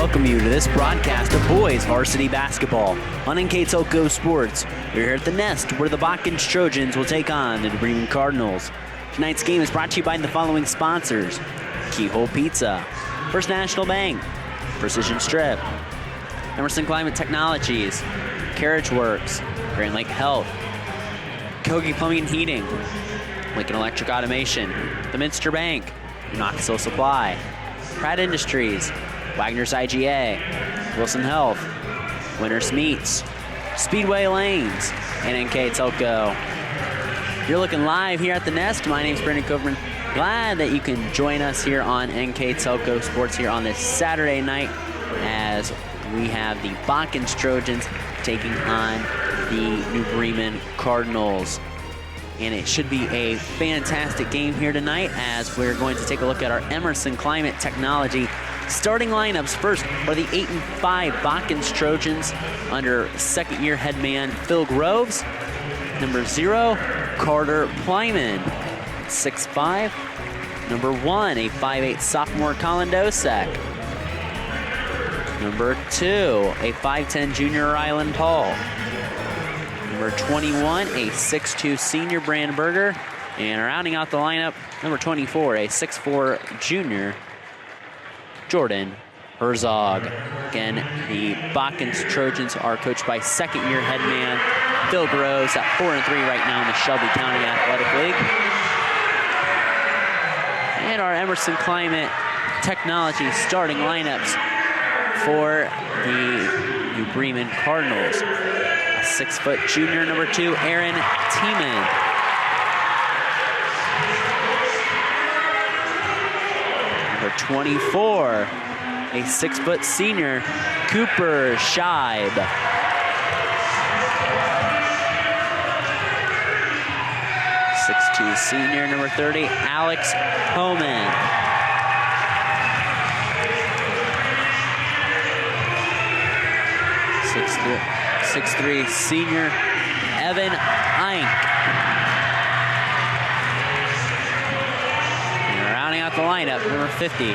welcome you to this broadcast of boys varsity basketball on NKTelco Sports. We're here at the Nest where the Botkins Trojans will take on the Bremen Cardinals. Tonight's game is brought to you by the following sponsors: Keyhole Pizza, First National Bank, Precision Strip, Emerson Climate Technologies, Carriage Works, Grand Lake Health, Kogi Plumbing and Heating, Lincoln Electric Automation, the Minster Bank, Knoxville Supply, Pratt Industries, Wagner's IGA, Wilson Health, Winters Meats, Speedway Lanes, and NKTelco. You're looking live here at the Nest. My name's Brendan Coverman. Glad that you can join us here on NKTelco Sports here on this Saturday night as we have the Botkins Trojans taking on the New Bremen Cardinals. And it should be a fantastic game here tonight as we're going to take a look at our Emerson Climate Technology starting lineups. First are the 8-5 Botkins Trojans under second-year head man Phil Groves. Number 0, Carter Plyman. 6'5". Number 1, a 5'8" sophomore Colin Dosek. Number 2, a 5'10" junior Ryland Hall. Number 21, a 6'2" senior Brand Berger. And rounding out the lineup, number 24, a 6'4" junior Jordan Herzog. Again, the Botkins Trojans are coached by second-year head man Phil Groves at 4-3 right now in the Shelby County Athletic League. And our Emerson Climate Technology starting lineups for the New Bremen Cardinals. A 6' junior, number 2, Aaron Tiemann. Number 24, a 6' senior, Cooper Scheib. 6'2" senior, number 30, Alex Homan. 6'3" senior, Evan Eink. And rounding out the lineup, number 50,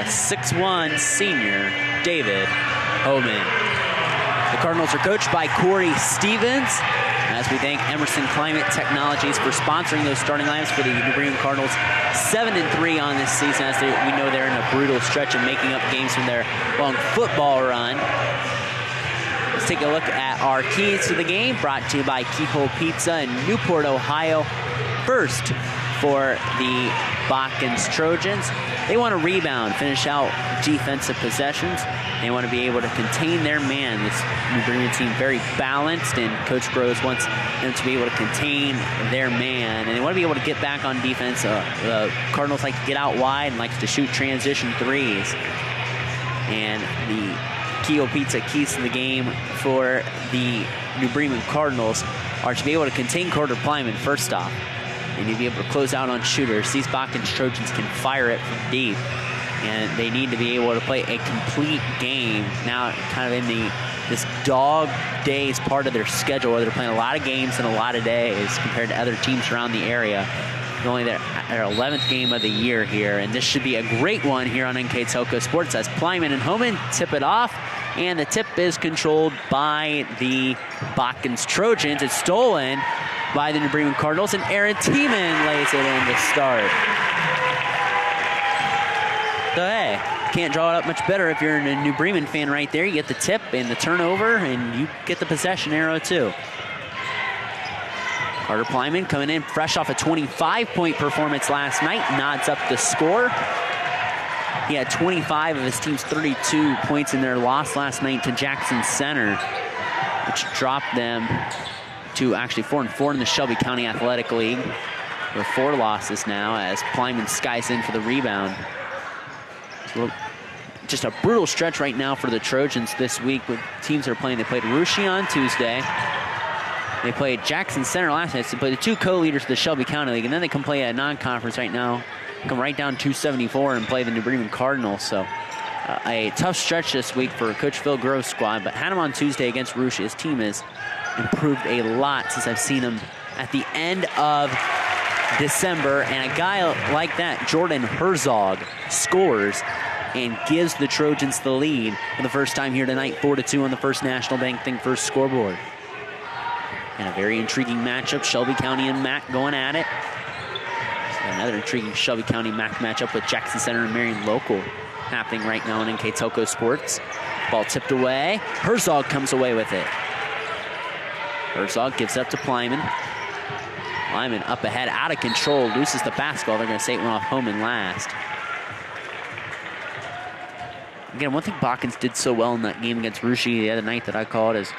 6'1" senior, David Homan. The Cardinals are coached by Corey Stevens. As we thank Emerson Climate Technologies for sponsoring those starting lineups for the New Bremen Cardinals. 7-3 on this season, as we know they're in a brutal stretch of making up games from their long football run. Let's take a look at our keys to the game, brought to you by Keyhole Pizza in Newport, Ohio. First, for the Botkins Trojans, they want to rebound, finish out defensive possessions. They want to be able to contain their man. This New Bremen team very balanced, and Coach Groves wants them to be able to contain their man. And they want to be able to get back on defense. The Cardinals like to get out wide and likes to shoot transition threes. And the Keyhole Pizza keys to the game for the New Bremen Cardinals are to be able to contain Carter Plyman first off. They need to be able to close out on shooters. These Botkins Trojans can fire it from deep, and they need to be able to play a complete game now, kind of in this dog days part of their schedule, where they're playing a lot of games in a lot of days compared to other teams around the area. They're only their 11th game of the year here, and this should be a great one here on NKTelco Sports as Plyman and Homan tip it off, and the tip is controlled by the Botkins Trojans. It's stolen by the New Bremen Cardinals, and Aaron Tiemann lays it in to start. So, hey, can't draw it up much better if you're a New Bremen fan right there. You get the tip and the turnover, and you get the possession arrow, too. Carter Plyman coming in fresh off a 25-point performance last night, nods up the score. He had 25 of his team's 32 points in their loss last night to Jackson Center, which dropped them to actually 4-4 in the Shelby County Athletic League. With 4 losses now as Plyman skies in for the rebound. Just a brutal stretch right now for the Trojans this week with teams that are playing. They played Russia on Tuesday. They played Jackson Center last night. So they played the 2 co-leaders of the Shelby County League, and then they come play a non-conference right now. Come right down 274 and play the New Bremen Cardinals. So a tough stretch this week for Coach Phil Groves' squad, but had him on Tuesday against Russia. His team has improved a lot since I've seen him at the end of December, and a guy like that, Jordan Herzog, scores and gives the Trojans the lead for the first time here tonight, 4-2 on the First National Bank Think First scoreboard. And a very intriguing matchup, Shelby County and Mac going at it. Another intriguing Shelby County Mac matchup with Jackson Center and Marion Local happening right now on NKTelco Sports. Ball tipped away. Herzog comes away with it. Herzog gives up to Plyman. Plyman up ahead, out of control, loses the basketball. They're going to say it went off Homan last. Again, one thing Botkins did so well in that game against Russia the other night that I called is,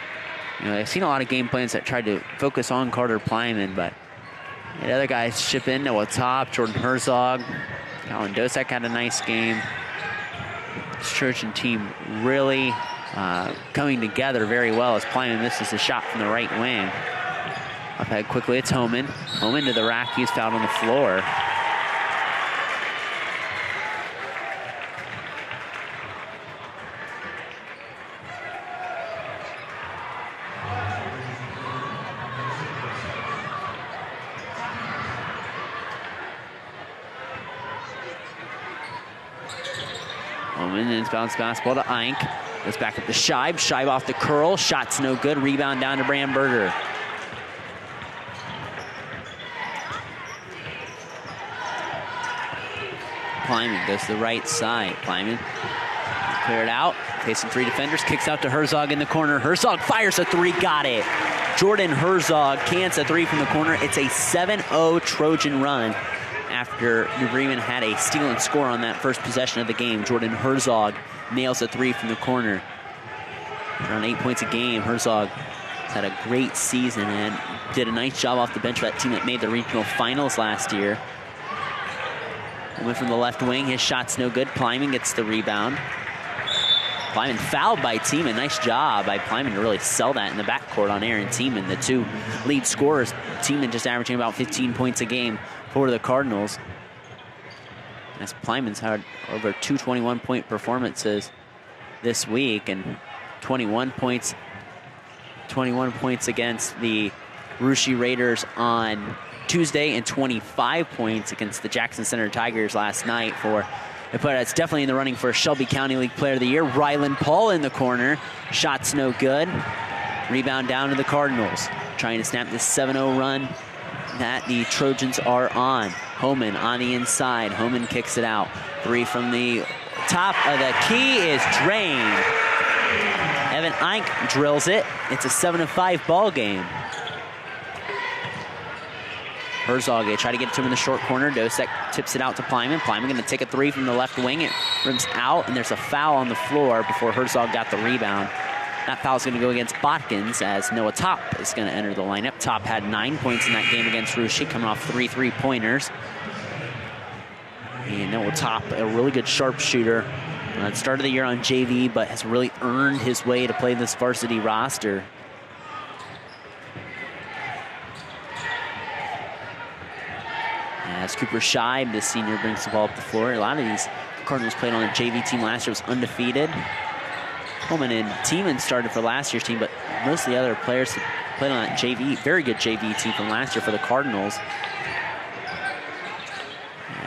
I've seen a lot of game plans that tried to focus on Carter Plyman, but the other guys chip in. Noah Top, Jordan Herzog, Colin Dosek had a nice game. This Trojan team really coming together very well as Plyman misses the shot from the right wing. Up ahead quickly, it's Homan. Homan to the rack, he's fouled on the floor. Homan and bounce basketball to Eink. Goes back up to Scheib. Scheib off the curl. Shot's no good. Rebound down to Brandberger. Plyman goes to the right side. Plyman clear it out. Facing three defenders. Kicks out to Herzog in the corner. Herzog fires a three. Got it. Jordan Herzog cans a three from the corner. It's a 7-0 Trojan run after New Bremen had a steal and score on that first possession of the game. Jordan Herzog nails a three from the corner. Around 8 points a game. Herzog has had a great season and did a nice job off the bench for that team that made the regional finals last year. Went from the left wing. His shot's no good. Plyman gets the rebound. Plyman fouled by Tiemann. Nice job by Plyman to really sell that in the backcourt on Aaron Tiemann, the two lead scorers. Tiemann just averaging about 15 points a game for the Cardinals. As Plyman's had over 221-point performances this week and 21 points against the Russia Raiders on Tuesday and 25 points against the Jackson Center Tigers last night. But it's definitely in the running for Shelby County League Player of the Year. Rylan Paul in the corner. Shot's no good. Rebound down to the Cardinals. Trying to snap this 7-0 run that the Trojans are on. Homan on the inside. Homan kicks it out. Three from the top of the key is drained. Evan Eink drills it. It's a 7-5 ball game. Herzog, they try to get it to him in the short corner. Dosek tips it out to Plyman. Plyman going to take a three from the left wing. It rims out, and there's a foul on the floor before Herzog got the rebound. That foul's going to go against Botkins as Noah Top is going to enter the lineup. Top had 9 points in that game against Russia, coming off 3 3-pointers. And Noah Top, a really good sharpshooter. Started the year on JV, but has really earned his way to play this varsity roster. As Cooper Scheib, the senior, brings the ball up the floor. A lot of these Cardinals played on a JV team last year, was undefeated. Holman and Tiemann started for last year's team, but most of the other players played on that JV, very good JV team from last year for the Cardinals.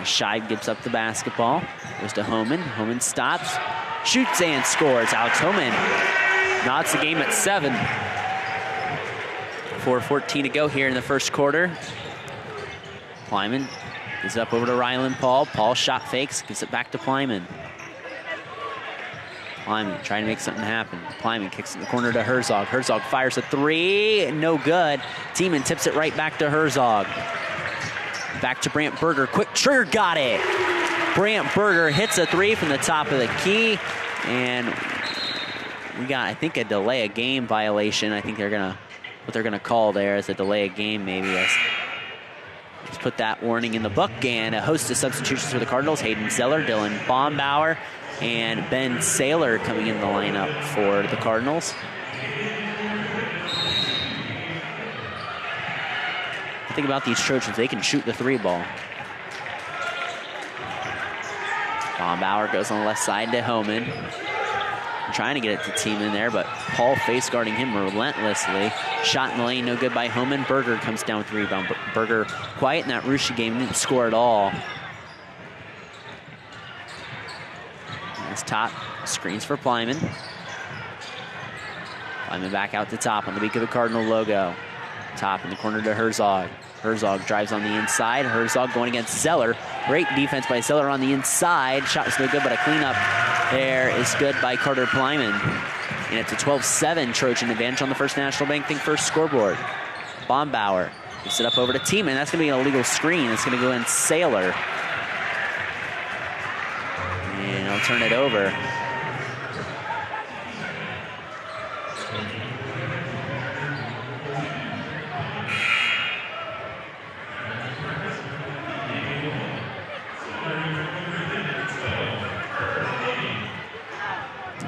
Scheib gives up the basketball, goes to Homan. Homan stops, shoots and scores. Alex Homan nods the game at 7. 4:14 to go here in the first quarter. Plyman gives it up over to Rylan Paul. Paul shot fakes, gives it back to Plyman. Plyman trying to make something happen. Plyman kicks in the corner to Herzog. Herzog fires a three, no good. Tiemann tips it right back to Herzog. Back to Brandberger, quick trigger, got it. Brandberger hits a three from the top of the key, and we got, I think, a delay of game violation. I think what they're gonna call there is a delay of game, maybe. Let's put that warning in the book. And a host of substitutions for the Cardinals. Hayden Zeller, Dylan Baumbauer, and Ben Saylor coming in the lineup for the Cardinals. The thing about these Trojans, they can shoot the three ball. Baumbauer goes on the left side to Homan. Trying to get it to Tiemann there, but Paul face guarding him relentlessly. Shot in the lane, no good by Homan. Berger comes down with the rebound. Berger quiet in that Russia game, didn't score at all. It's top, screens for Plyman. Plyman back out to top on the beak of the Cardinal logo. Top in the corner to Herzog. Herzog drives on the inside. Herzog going against Zeller. Great defense by Zeller on the inside. Shot was no good, but a cleanup there is good by Carter Plyman. And it's a 12-7 Trojan advantage on the First National Bank Think First scoreboard. Bombauer gives it up over to Tiemann. That's going to be an illegal screen. It's going to go in Sailor. And he'll turn it over.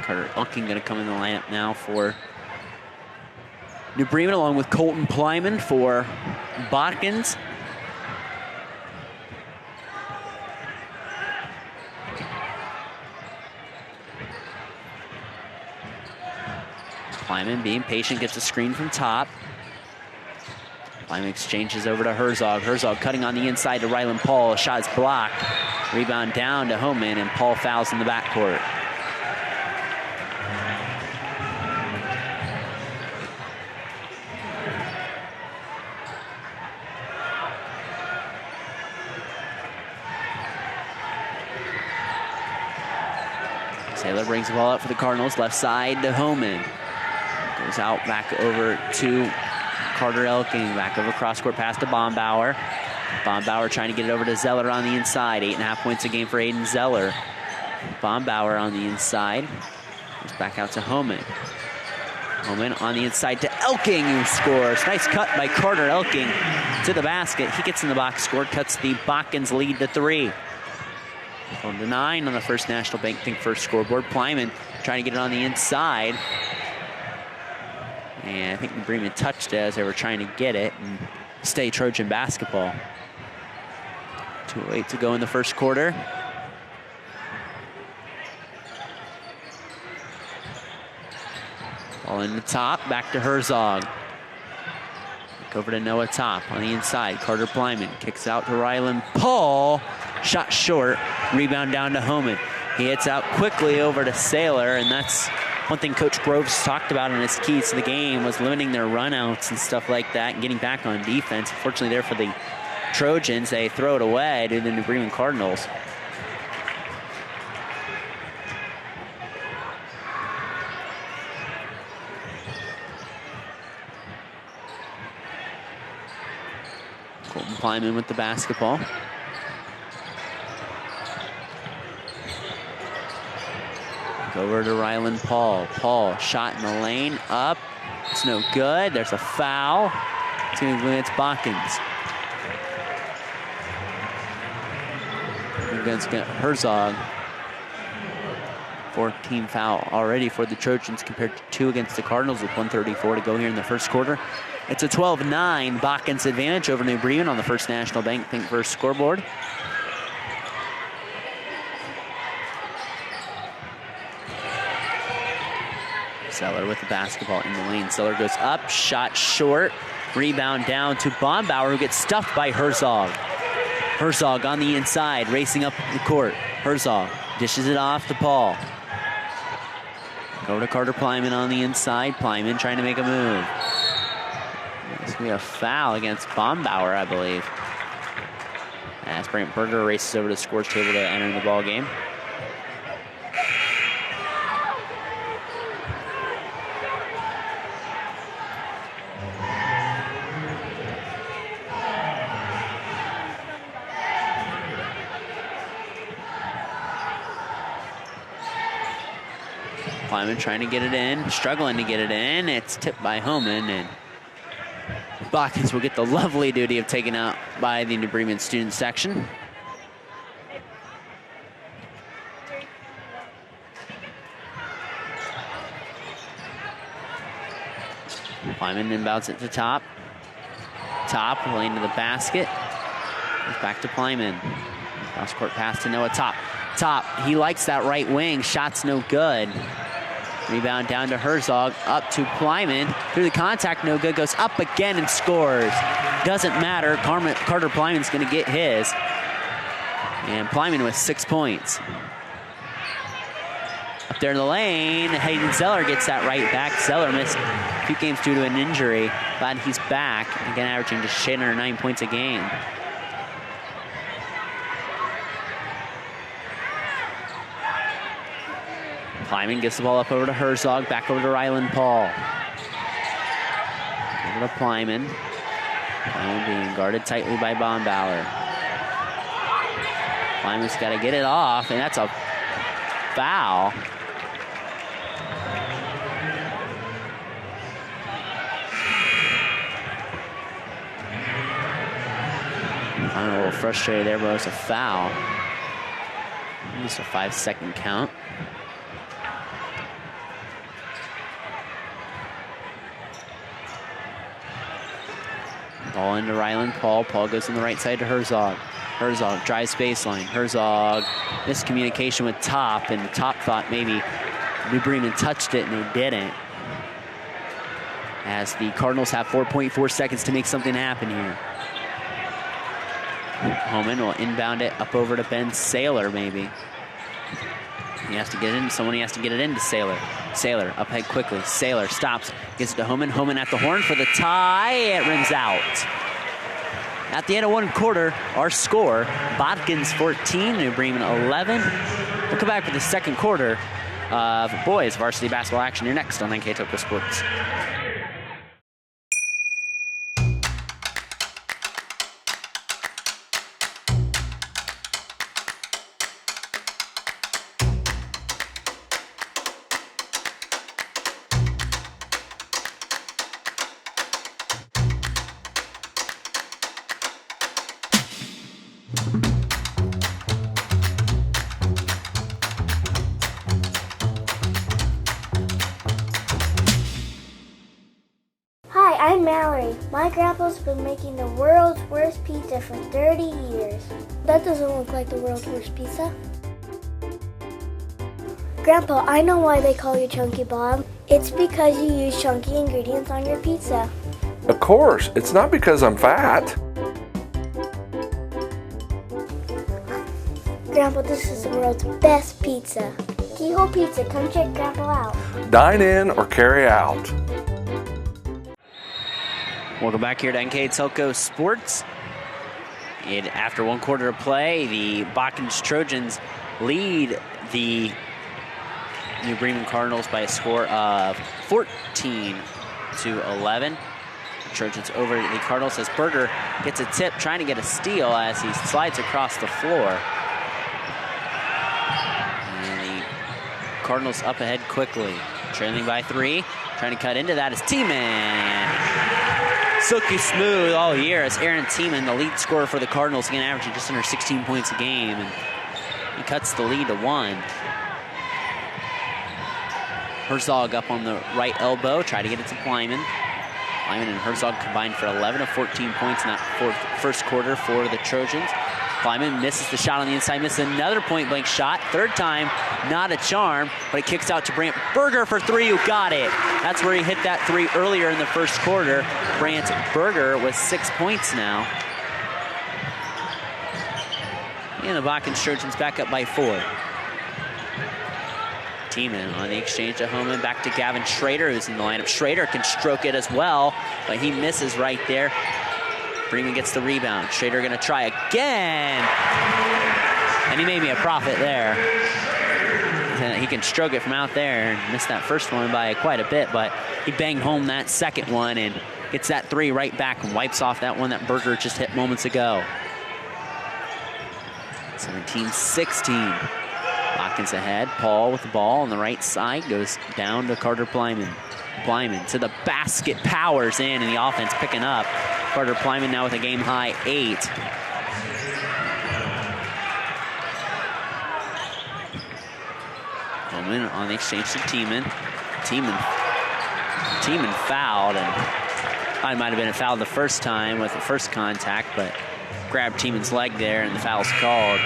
Carter Elking going to come in the lineup now for New Bremen, along with Colton Plyman for Botkins. Plyman being patient, gets a screen from top. Plyman exchanges over to Herzog. Herzog cutting on the inside to Rylan Paul. Shot is blocked. Rebound down to Homan, and Paul fouls in the backcourt. Taylor brings the ball up for the Cardinals, left side to Homan. Goes out back over to Carter Elking, back over cross-court pass to Bombauer. Bombauer trying to get it over to Zeller on the inside. 8.5 points a game for Aiden Zeller. Bombauer on the inside. Goes back out to Homan. Homan on the inside to Elking, who scores. Nice cut by Carter Elking to the basket. He gets in the box score, cuts the Botkins lead to 3. 1-9 on the First National Bank Think First scoreboard. Plyman trying to get it on the inside. And I think Bremen touched it as they were trying to get it and stay Trojan basketball. 2:08 to go in the first quarter. Ball in the top, back to Herzog. Back over to Noah Top on the inside. Carter Plyman kicks out to Rylan Paul. Shot short, rebound down to Homan. He hits out quickly over to Sailor, and that's one thing Coach Groves talked about in his keys to the game was limiting their runouts and stuff like that and getting back on defense. Unfortunately there for the Trojans, they throw it away to the New Bremen Cardinals. Colton Plyman with the basketball. Over to Rylan Paul. Paul, shot in the lane, up. It's no good. There's a foul. It's going to go against Botkins. Against Herzog. 14 foul already for the Trojans compared to 2 against the Cardinals with 1:34 to go here in the first quarter. It's a 12-9 Botkins advantage over New Bremen on the First National Bank Think First scoreboard. Zeller with the basketball in the lane. Zeller goes up, shot short, rebound down to Bombauer, who gets stuffed by Herzog. Herzog on the inside, racing up the court. Herzog dishes it off to Paul. Over to Carter Plyman on the inside. Plyman trying to make a move. It's going to be a foul against Bombauer, I believe. As Brant Berger races over to the scores table to enter the ball game. Plyman trying to get it in, struggling to get it in. It's tipped by Homan, and Botkins will get the lovely duty of taken out by the New Bremen student section. Plyman inbounds it to Top. Top, lane to the basket. Goes back to Plyman. Cross-court pass to Noah Top. Top, he likes that right wing. Shot's no good. Rebound down to Herzog, up to Plyman. Through the contact, no good. Goes up again and scores. Doesn't matter. Carter Plyman's going to get his. And Plyman with 6 points. Up there in the lane, Hayden Zeller gets that right back. Zeller missed a few games due to an injury. Glad he's back. Again, averaging just shade under 9 points a game. Kleiman gives the ball up over to Herzog, back over to Ryland Paul. Over to Kleiman. Kleiman being guarded tightly by Baumballer. Kleiman's got to get it off, and that's a foul. I'm a little frustrated there, but it's a foul. Just a 5-second count. Ball into Ryland Paul. Paul goes on the right side to Herzog. Herzog drives baseline. Herzog miscommunication with Top, and Top thought maybe New Bremen touched it, and they didn't. As the Cardinals have 4.4 seconds to make something happen here. Homan will inbound it up over to Ben Saylor, maybe. He has to get it in. Someone he has to get it into Saylor. Saylor up ahead quickly. Saylor stops, gets it to Homan. Homan at the horn for the tie. It rims out. At the end of one quarter, our score, Botkins 14, New Bremen 11. We'll come back for the second quarter of boys varsity basketball action here next on NKTelco Sports. I'm Mallory. My grandpa's been making the world's worst pizza for 30 years. That doesn't look like the world's worst pizza. Grandpa, I know why they call you Chunky Bob. It's because you use chunky ingredients on your pizza. Of course, it's not because I'm fat. Grandpa, this is the world's best pizza. Keyhole Pizza, come check Grandpa out. Dine in or carry out. Welcome back here to NKTelco Sports. After one quarter of play, the Botkins Trojans lead the New Bremen Cardinals by a score of 14-11. The Trojans over the Cardinals as Berger gets a tip, trying to get a steal as he slides across the floor. And the Cardinals up ahead quickly, trailing by 3. Trying to cut into that is Tiemann. Silky smooth all year as Aaron Tiemann, the lead scorer for the Cardinals, again averaging just under 16 points a game, and he cuts the lead to 1. Herzog up on the right elbow, try to get it to Kleiman. Kleiman and Herzog combined for 11 of 14 points in that first quarter for the Trojans. Kleiman misses the shot on the inside, misses another point-blank shot. Third time, not a charm, but it kicks out to Brant Berger for 3, who got it. That's where he hit that 3 earlier in the first quarter. Brant Berger with 6 points now. And the Botkins Trojans back up by 4. Tiemann on the exchange to Homan, back to Gavin Schrader, who's in the lineup. Schrader can stroke it as well, but he misses right there. Bremen gets the rebound. Schrader gonna try again. And he made me a profit there. He can stroke it from out there and missed that first one by quite a bit, but he banged home that second one and gets that 3 right back and wipes off that one that Berger just hit moments ago. 17-16. Botkins ahead. Paul with the ball on the right side. Goes down to Carter Plyman. Plyman to the basket. Powers in, and the offense picking up. Carter Plyman now with a game-high 8. Homan on the exchange to Tiemann. Tiemann fouled, and I might have been a foul the first time with the first contact, but grabbed Tiemann's leg there, and the foul's called.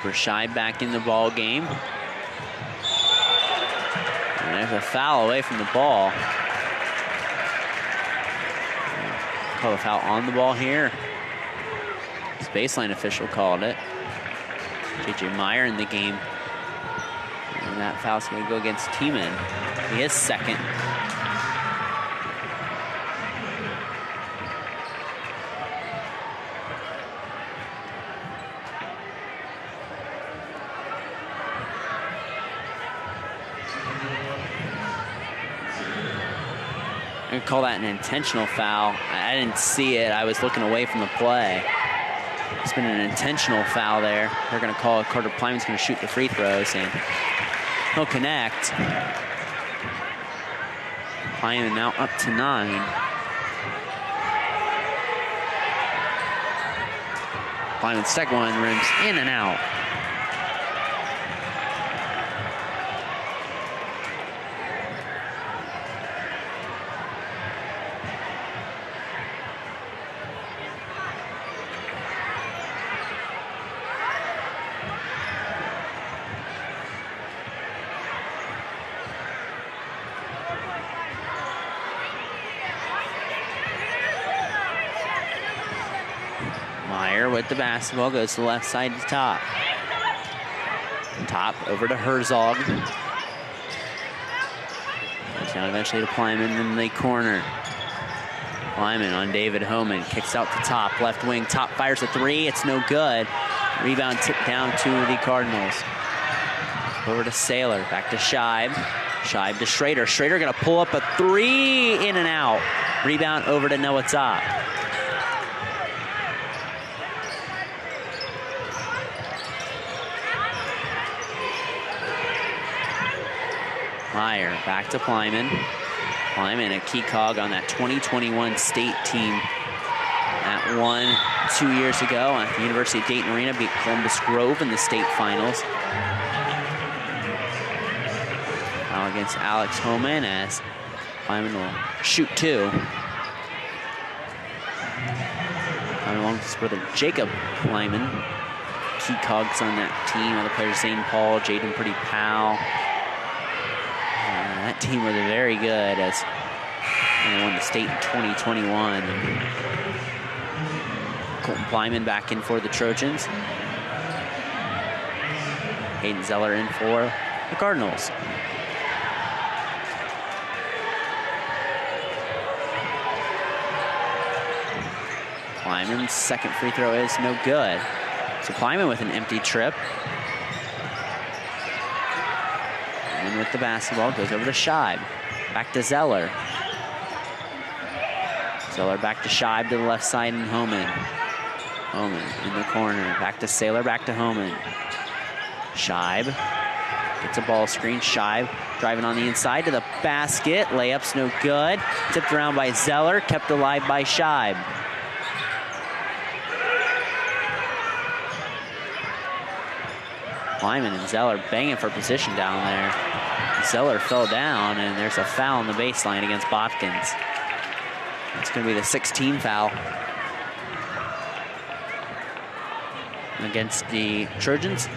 Rashai back in the ball game. And There's a foul away from the ball. Call a foul on the ball here. This baseline official called it. J.J. Meyer in the game. And that foul's going to go against Tiemann. He is second. I'm going to call that an intentional foul. I didn't see it. I was looking away from the play. It's been an intentional foul there. They're going to call it. Carter Plyman's going to shoot the free throws, and he'll connect. Plyman now up to 9. Plyman's second one rims in and out. Meyer with the basketball, goes to the left side to Top. Top over to Herzog. Goes down eventually to Plyman in the corner. Plyman on David Homan, kicks out to Top, left wing. Top fires a three, it's no good. Rebound tipped down to the Cardinals. Over to Saylor, back to Scheib. Scheib to Schrader. Schrader gonna pull up a three, in and out. Rebound over to Noah Top. Meyer back to Plyman. Plyman, a key cog on that 2021 state team that won 2 years ago at the University of Dayton Arena, beat Columbus Grove in the state finals. Now against Alex Homan as Plyman will shoot two. Plyman along with his brother Jacob Plyman. Key cogs on that team. Other players, Zane Paul, Jaden Pretty Powell. That team was very good as they won the state in 2021. Colton Plyman back in for the Trojans. Hayden Zeller in for the Cardinals. Plyman's second free throw is no good. So Plyman with an empty trip. And with the basketball, goes over to Scheib. Back to Zeller. Zeller back to Scheib to the left side and Homan. Homan in the corner. Back to Saylor, back to Homan. Scheib gets a ball screen. Scheib driving on the inside to the basket. Layup's no good. Tipped around by Zeller, kept alive by Scheib. Plyman and Zeller banging for position down there. Zeller fell down, and there's a foul on the baseline against Botkins. It's going to be the 16th foul against the Trojans.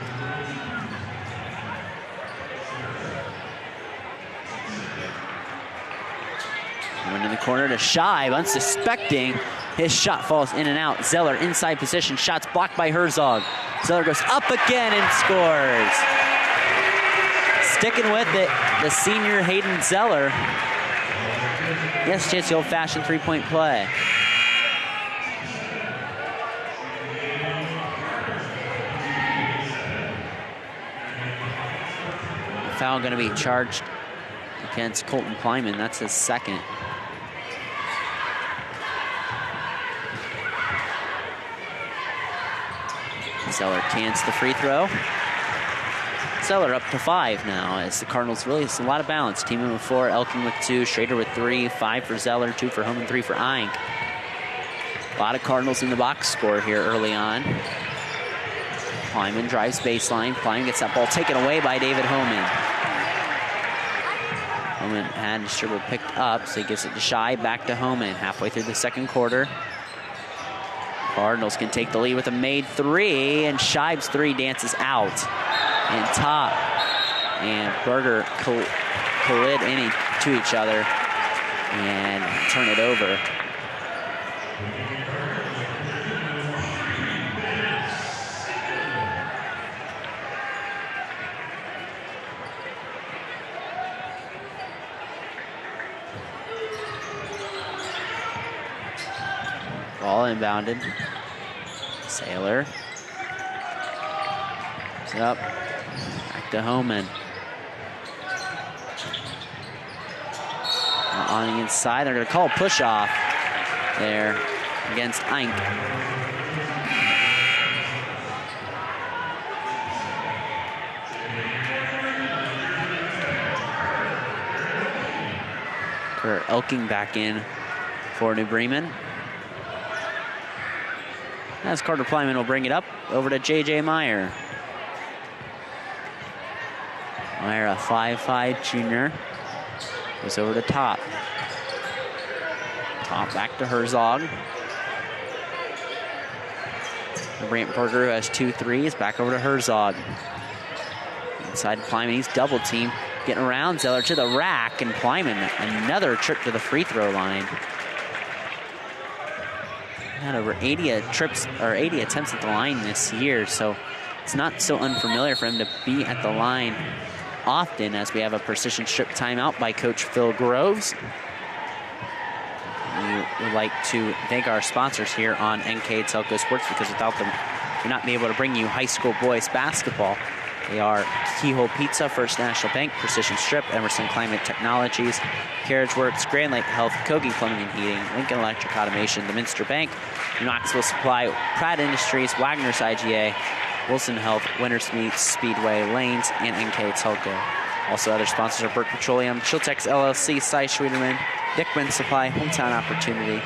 Went in the corner to Scheib, unsuspecting. His shot falls in and out. Zeller inside position, shots blocked by Herzog. Zeller goes up again and scores. Sticking with it, the senior Hayden Zeller. Yes, chance the old-fashioned three-point play. The foul going to be charged against Colton Plyman. That's his second. Zeller cans the free throw. Zeller up to 5 now as the Cardinals really, it's a lot of balance. Tiemann with 4, Elkin with 2, Schrader with 3, 5 for Zeller, 2 for Homan, 3 for Eink. A lot of Cardinals in the box score here early on. Plyman drives baseline. Plyman gets that ball taken away by David Homan. Homan had his dribble picked up, so he gives it to Scheib, back to Homan. Halfway through the second quarter. Cardinals can take the lead with a made 3, and Scheib's 3 dances out. And Top and Berger collide into each other and turn it over. Ball inbounded. Sailor. It's up. Back to Homan. On the inside, they're going to call a push off there against Eink. Kurt Elking back in for New Bremen. As Carter Plyman will bring it up over to J.J. Meyer. Meyer, a 5'5" junior, goes over to Top. Top back to Herzog. Brant Berger, who has 2 threes, back over to Herzog. Inside Plyman, he's double team. Getting around, Zeller to the rack, and Plyman, another trip to the free throw line. Had over 80 attempts at the line this year, so it's not so unfamiliar for him to be at the line often, as we have a precision strip timeout by Coach Phil Groves. We would like to thank our sponsors here on NKTelco Sports, because without them, we'd not be able to bring you high school boys basketball. They are Keyhole Pizza, First National Bank, Precision Strip, Emerson Climate Technologies, Carriage Works, Grand Lake Health, Kogi Plumbing and Heating, Lincoln Electric Automation, the Minster Bank, Knoxville Supply, Pratt Industries, Wagner's IGA, Wilson Health, Winters Meats, Speedway, Lanes, and NKTelco. Also, other sponsors are Burke Petroleum, Chiltex LLC, Cy Schwederman, Dickman Supply, Hometown Opportunity,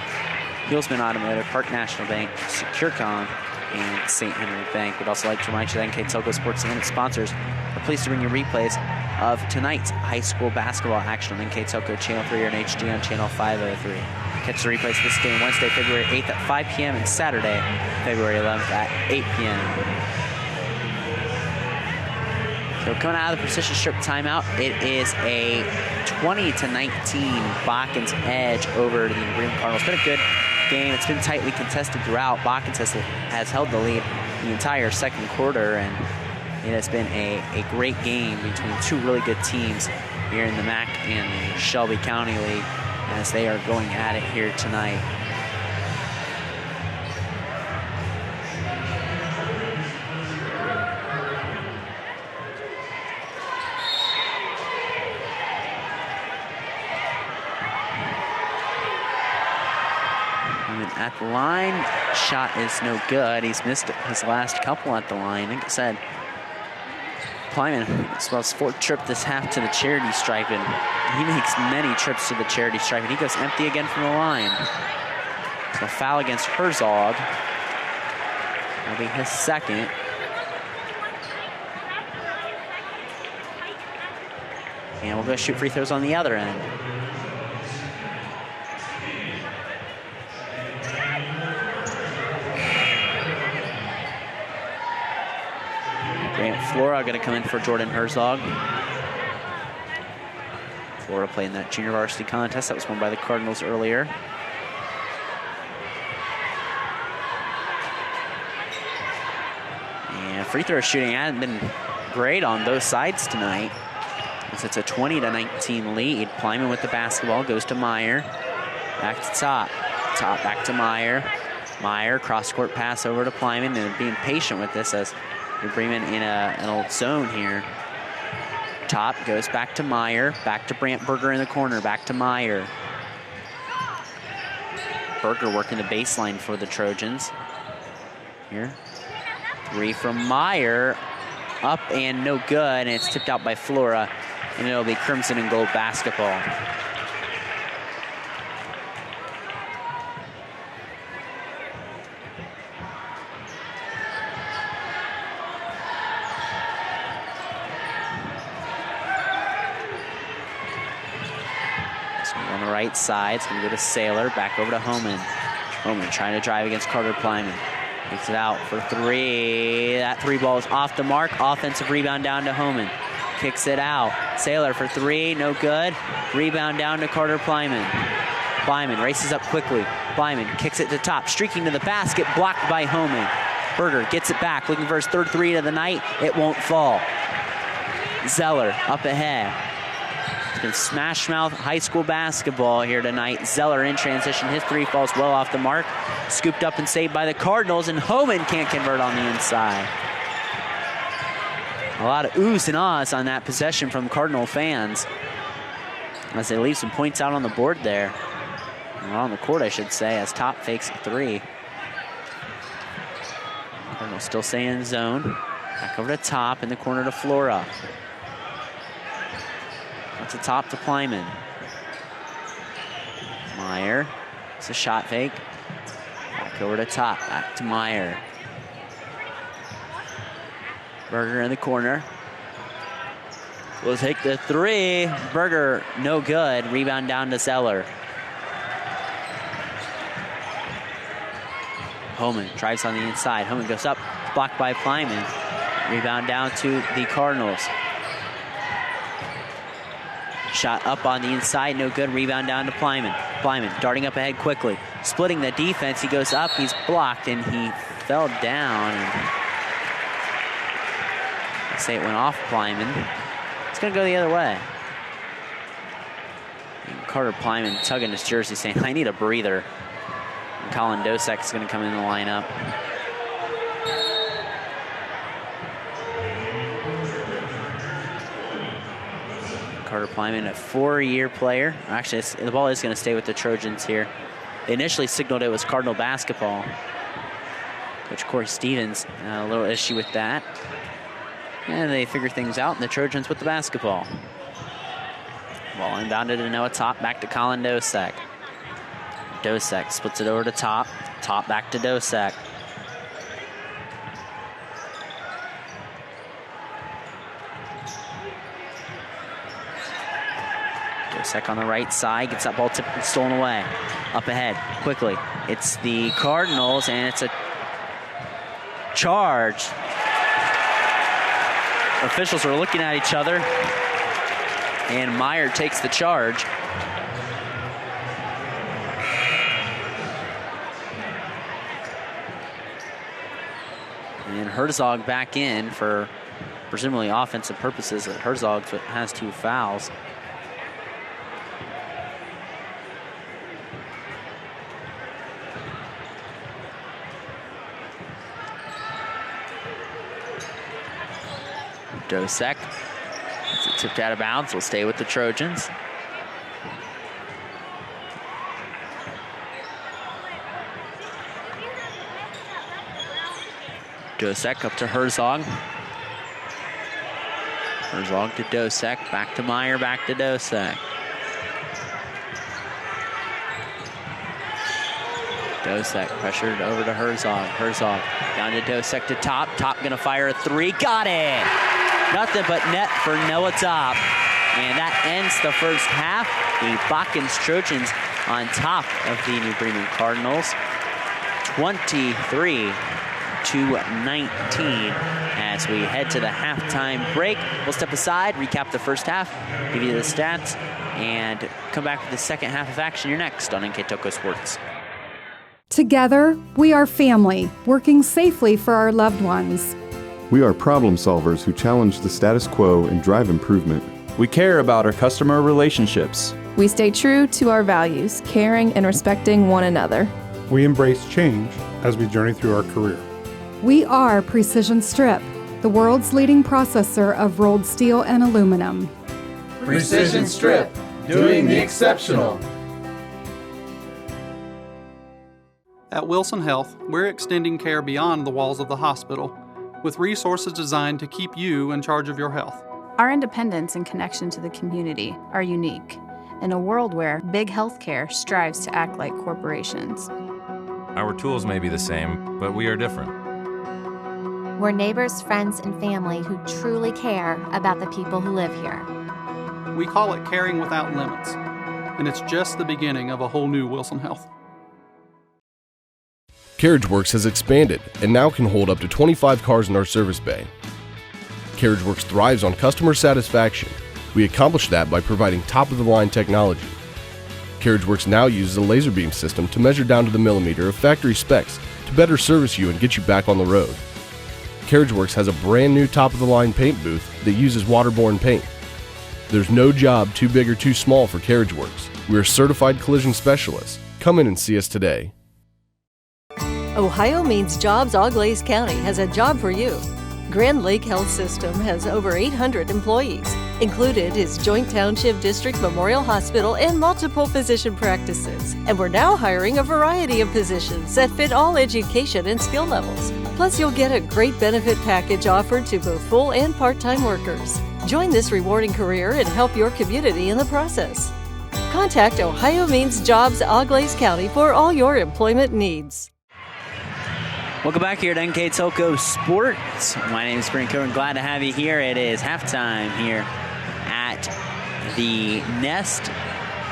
Heelsman Automotive, Park National Bank, SecureCom, and St. Henry Bank. We'd also like to remind you that NKTelco Sports and its sponsors are pleased to bring you replays of tonight's high school basketball action on NKTelco Channel 3 or in HD on Channel 503. Catch the replays of this game Wednesday, February 8th at 5 p.m. and Saturday, February 11th at 8 p.m. So coming out of the precision strip timeout, it is a 20-19 Botkins edge over the Bremen Cardinals. It's been a good game. It's been tightly contested throughout. Botkins has held the lead the entire second quarter, and it has been a great game between two really good teams here in the MAC and the Shelby County League as they are going at it here tonight. At the line, shot is no good. He's missed his last couple at the line. Like I said, Plyman as well as 4th trip this half to the charity stripe, and he makes many trips to the charity stripe, and he goes empty again from the line. So a foul against Herzog. That'll be his second. And we'll go shoot free throws on the other end. Flora going to come in for Jordan Herzog. Flora playing that junior varsity contest that was won by the Cardinals earlier. And free throw shooting hasn't been great on both sides tonight, as it's a 20-19 lead. Plyman with the basketball goes to Meyer. Back to Top. Top back to Meyer. Meyer cross-court pass over to Plyman, and being patient with this as New Bremen in an old zone here. Top goes back to Meyer, back to Brant Berger in the corner, back to Meyer. Berger working the baseline for the Trojans. Here, 3 from Meyer, up and no good, and it's tipped out by Flora, and it'll be Crimson and Gold basketball. Right side, it's going to go to Sailor, back over to Homan. Homan trying to drive against Carter Plyman. Takes it out for 3. That 3 ball is off the mark. Offensive rebound down to Homan. kicks it out. Saylor for three, no good. Rebound down to Carter Plyman. Plyman races up quickly. Plyman kicks it to top, streaking to the basket, blocked by Homan. Berger gets it back, looking for his third three of the night. It won't fall. Zeller up ahead. It's been smash mouth high school basketball here tonight. Zeller in transition. His three falls well off the mark. Scooped up and saved by the Cardinals, and Homan can't convert on the inside. A lot of oohs and ahs on that possession from Cardinal fans as they leave some points out on the board there. Or on the court, I should say, as Top fakes a three. Cardinals still staying in zone. Back over to Top in the corner to Flora. That's a Top to Plyman. Meyer. It's a shot fake. Back over to Top. Back to Meyer. Berger in the corner. Will take the three. Berger, no good. Rebound down to Zeller. Homan drives on the inside. Homan goes up, blocked by Plyman. Rebound down to the Cardinals. Shot up on the inside, no good. Rebound down to Plyman. Plyman darting up ahead quickly. Splitting the defense, he goes up, he's blocked, and he fell down. I say it went off Plyman. It's gonna go the other way. And Carter Plyman tugging his jersey saying, I need a breather. And Colin Dosek is gonna come in the lineup. Carter Plyman, a four-year player. Actually, the ball is gonna stay with the Trojans here. They initially signaled it was Cardinal basketball. Coach Corey Stevens had a little issue with that. And they figure things out, and the Trojans with the basketball. Ball inbounded to Noah Top, back to Colin Dosek. Dosek splits it over to Top. Top back to Dosek. Dosek on the right side, gets that ball tipped and stolen away. Up ahead, quickly. It's the Cardinals, and it's a charge. Officials are looking at each other, and Meyer takes the charge. And Herzog back in for presumably offensive purposes. Herzog has two fouls. Dosek, it's tipped out of bounds, will stay with the Trojans. Dosek up to Herzog. Herzog to Dosek, back to Meyer, back to Dosek. Dosek pressured over to Herzog. Herzog down to Dosek to Top. Top gonna fire a three, got it! Nothing but net for Noah Top. And that ends the first half. The Botkins Trojans on top of the New Bremen Cardinals. 23-19 as we head to the halftime break. We'll step aside, recap the first half, give you the stats, and come back with the second half of action. You're next on NKTelco Sports. Together, we are family, working safely for our loved ones. We are problem solvers who challenge the status quo and drive improvement. We care about our customer relationships. We stay true to our values, caring and respecting one another. We embrace change as we journey through our career. We are Precision Strip, the world's leading processor of rolled steel and aluminum. Precision Strip, doing the exceptional. At Wilson Health, we're extending care beyond the walls of the hospital, with resources designed to keep you in charge of your health. Our independence and connection to the community are unique in a world where big healthcare strives to act like corporations. Our tools may be the same, but we are different. We're neighbors, friends, and family who truly care about the people who live here. We call it caring without limits, and it's just the beginning of a whole new Wilson Health. CarriageWorks has expanded and now can hold up to 25 cars in our service bay. CarriageWorks thrives on customer satisfaction. We accomplish that by providing top-of-the-line technology. CarriageWorks now uses a laser beam system to measure down to the millimeter of factory specs to better service you and get you back on the road. CarriageWorks has a brand new top-of-the-line paint booth that uses waterborne paint. There's no job too big or too small for CarriageWorks. We're certified collision specialists. Come in and see us today. Ohio Means Jobs Auglaize County has a job for you. Grand Lake Health System has over 800 employees. Included is Joint Township District Memorial Hospital and multiple physician practices. And we're now hiring a variety of positions that fit all education and skill levels. Plus, you'll get a great benefit package offered to both full and part-time workers. Join this rewarding career and help your community in the process. Contact Ohio Means Jobs Auglaize County for all your employment needs. Welcome back here at NKTelco Sports. My name is Brent Cohen. Glad to have you here. It is halftime here at the Nest,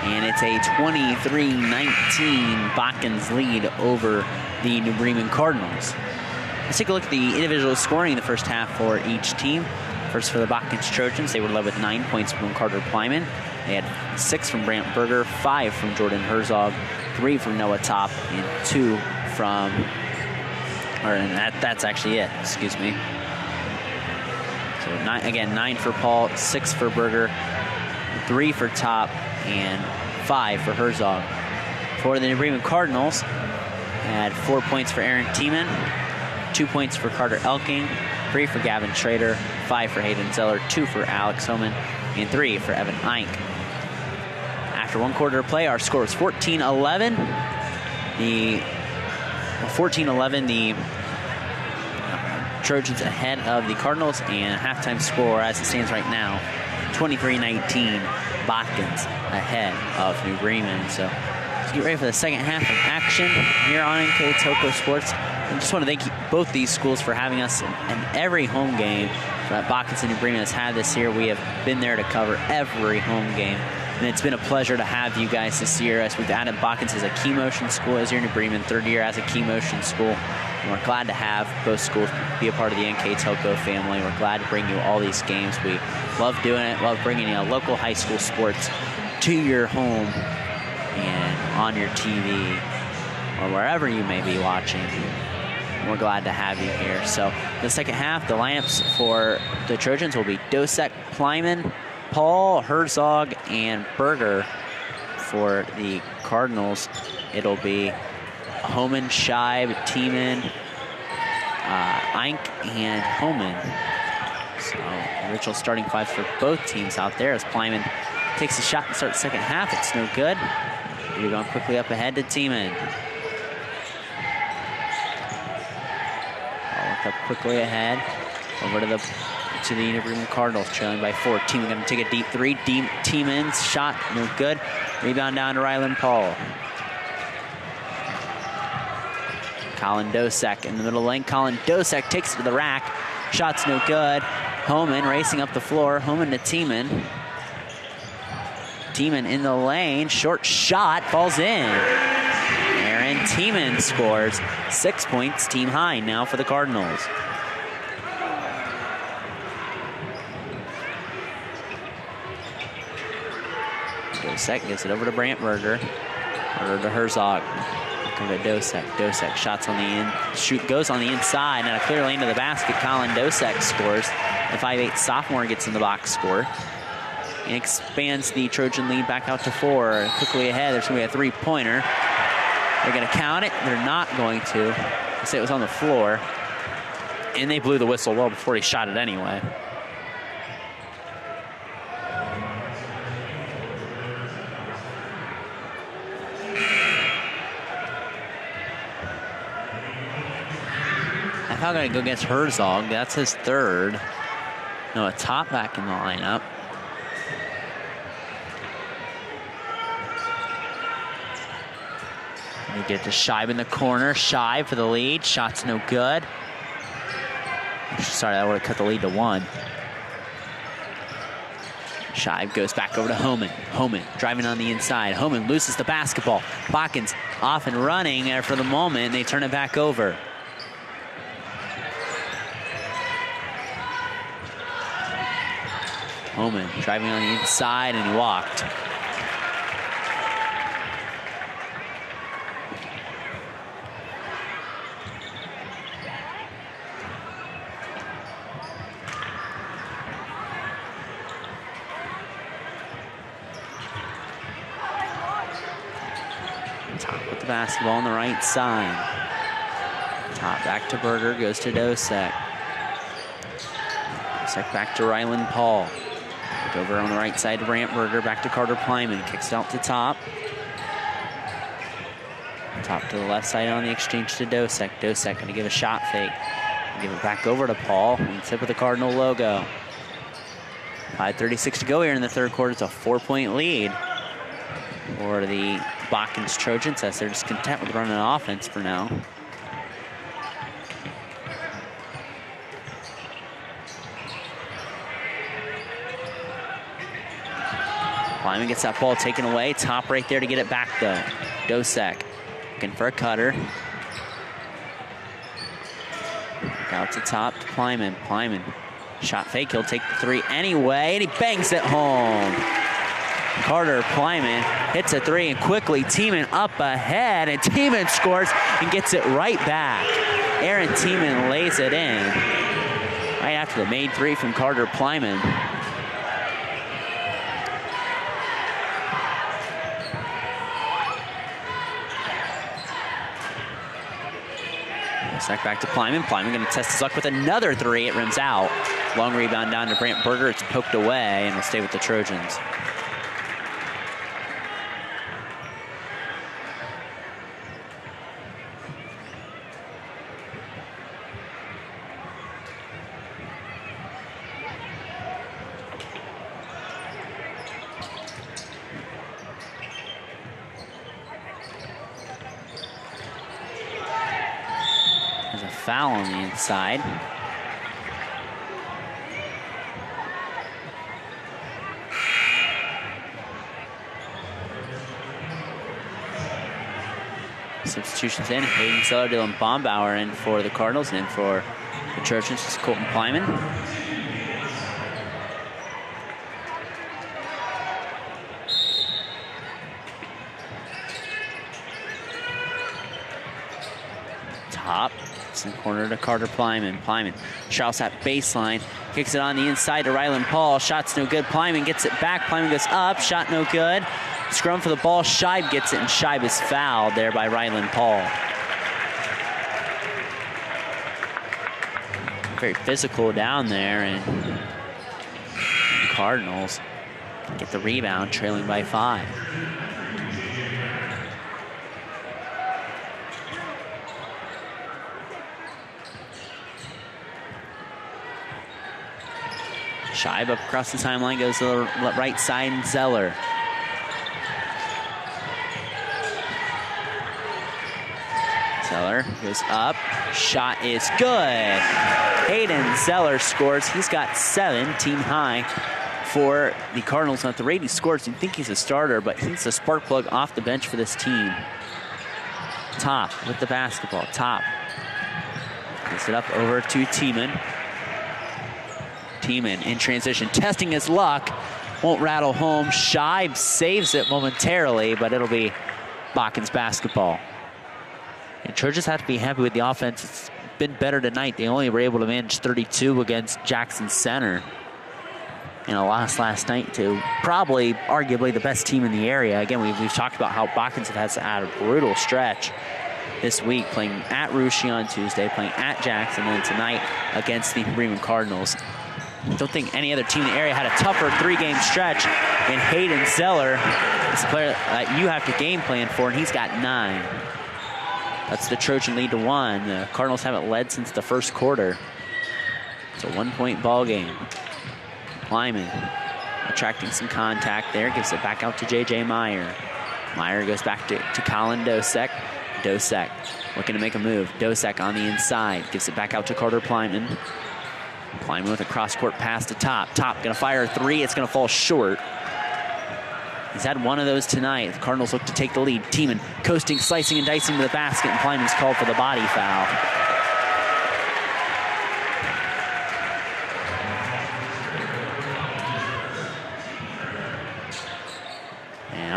and it's a 23-19 Botkins lead over the New Bremen Cardinals. Let's take a look at the individual scoring in the first half for each team. First for the Botkins Trojans, they were led with 9 points from Carter Plyman. They had 6 from Brant Berger, 5 from Jordan Herzog, 3 from Noah Top, and 2 from... that's actually it, excuse me. So 9 for Paul, 6 for Berger, 3 for Top, and 5 for Herzog. For the New Bremen Cardinals, had 4 points for Aaron Tiemann, 2 points for Carter Elking, 3 for Gavin Schrader, 5 for Hayden Zeller, 2 for Alex Homan, and 3 for Evan Eink. After one quarter of play, our score was 14-11. The Trojans ahead of the Cardinals, and halftime score as it stands right now, 23-19, Botkins ahead of New Bremen. So let's get ready for the second half of action here on NKTelco Sports. I just want to thank both these schools for having us in every home game that Botkins and New Bremen has had this year. We have been there to cover every home game, and it's been a pleasure to have you guys this year as we've added Botkins as a key motion school this year, New Bremen third year as a key motion school. And we're glad to have both schools be a part of the NKTelco family. We're glad to bring you all these games. We love doing it, love bringing you local high school sports to your home and on your TV or wherever you may be watching. We're glad to have you here. So the second half, the lineups for the Trojans will be Dosek, Plyman, Paul, Herzog, and Berger. For the Cardinals, it'll be Homan, Scheib, Tiemann, Eink, and Homan. So original starting five for both teams out there as Plyman takes a shot and starts the second half. It's no good. You're going quickly up ahead to Tiemann. Up quickly ahead over to the New Bremen Cardinals, trailing by 4. Tiemann going to take a deep three. Tiemann's shot, no good. Rebound down to Rylan Paul. Colin Dosek in the middle lane. Colin Dosek takes it to the rack. Shot's no good. Homan racing up the floor. Homan to Tiemann. Tiemann in the lane. Short shot falls in. Aaron Tiemann scores 6 points, team high now for the Cardinals. Dosek gives it over to Brant Berger. Berger to Herzog. Come to Dosek. Dosek shots on the goes on the inside, and a clear lane to the basket. Colin Dosek scores. The 5'8" sophomore gets in the box score and expands the Trojan lead back out to 4. Quickly ahead, there's going to be a three-pointer. They're going to count it. They're not going to. They say it was on the floor. And they blew the whistle well before he shot it anyway. I thought I'd go against Herzog. That's his third. No, a top back in the lineup. We get to Scheib in the corner. Scheib for the lead. Shot's no good. Sorry, that would have cut the lead to 1. Scheib goes back over to Homan. Homan driving on the inside. Homan loses the basketball. Botkins off and running there for the moment. They turn it back over. Homan driving on the inside, and he walked. Top with the basketball on the right side. Top back to Berger, goes to Dosek. Dosek back to Ryland Paul. Look over on the right side to Brantberger, back to Carter Plyman. Kicks it out to Top. Top to the left side on the exchange to Dosek. Dosek going to give a shot fake. Give it back over to Paul. On the tip of the Cardinal logo. 5:36 to go here in the third quarter. It's a 4-point lead for the Botkins Trojans, as they're just content with running offense for now. Lyman gets that ball taken away. Top right there to get it back, though. Dosek looking for a cutter. Out to Top to Plyman. Plyman, shot fake. He'll take the three anyway, and he bangs it home. Carter Plyman hits a three, and quickly Tiemann up ahead, and Tiemann scores and gets it right back. Aaron Tiemann lays it in right after the made three from Carter Plyman. Sack back to Plyman. Plyman going to test his luck with another three. It rims out. Long rebound down to Brantberger. It's poked away, and will stay with the Trojans. Foul on the inside. Substitutions in. Hayden Zeller, Dylan Bombauer in for the Cardinals, and in for the Trojans is Colton Plyman. Top. In the corner to Carter Plyman. Plyman shouts at baseline, kicks it on the inside to Ryland Paul. Shot's no good. Plyman gets it back. Plyman goes up. Shot no good. Scrum for the ball. Scheib gets it, and Scheib is fouled there by Ryland Paul. Very physical down there, and the Cardinals get the rebound, trailing by 5. Scheib up across the timeline, goes to the right side, and Zeller. Zeller goes up. Shot is good. Hayden Zeller scores. He's got 7, team high for the Cardinals. At the rate he scores, you'd think he's a starter, but he's a spark plug off the bench for this team. Top with the basketball. Top gets it up over to Tiemann. Tiemann in transition, testing his luck. Won't rattle home. Scheib saves it momentarily, but it'll be Botkins basketball. And Trojans have to be happy with the offense. It's been better tonight. They only were able to manage 32 against Jackson Center in a loss last night to probably, arguably, the best team in the area. Again, we've talked about how Botkins has had a brutal stretch this week, playing at Russia on Tuesday, playing at Jackson, and tonight against the Bremen Cardinals. I don't think any other team in the area had a tougher 3-game stretch. And Hayden Zeller is a player that you have to game plan for, and he's got 9. That's the Trojan lead to 1. The Cardinals haven't led since the first quarter. It's a 1-point ball game. Plyman attracting some contact there, gives it back out to J.J. Meyer. Meyer goes back to Colin Dosek. Dosek looking to make a move. Dosek on the inside, gives it back out to Carter Plyman. Plyman with a cross-court pass to Top. Top gonna fire a 3. It's gonna fall short. He's had one of those tonight. The Cardinals look to take the lead. Tiemann coasting, slicing, and dicing to the basket, and Plyman's called for the body foul.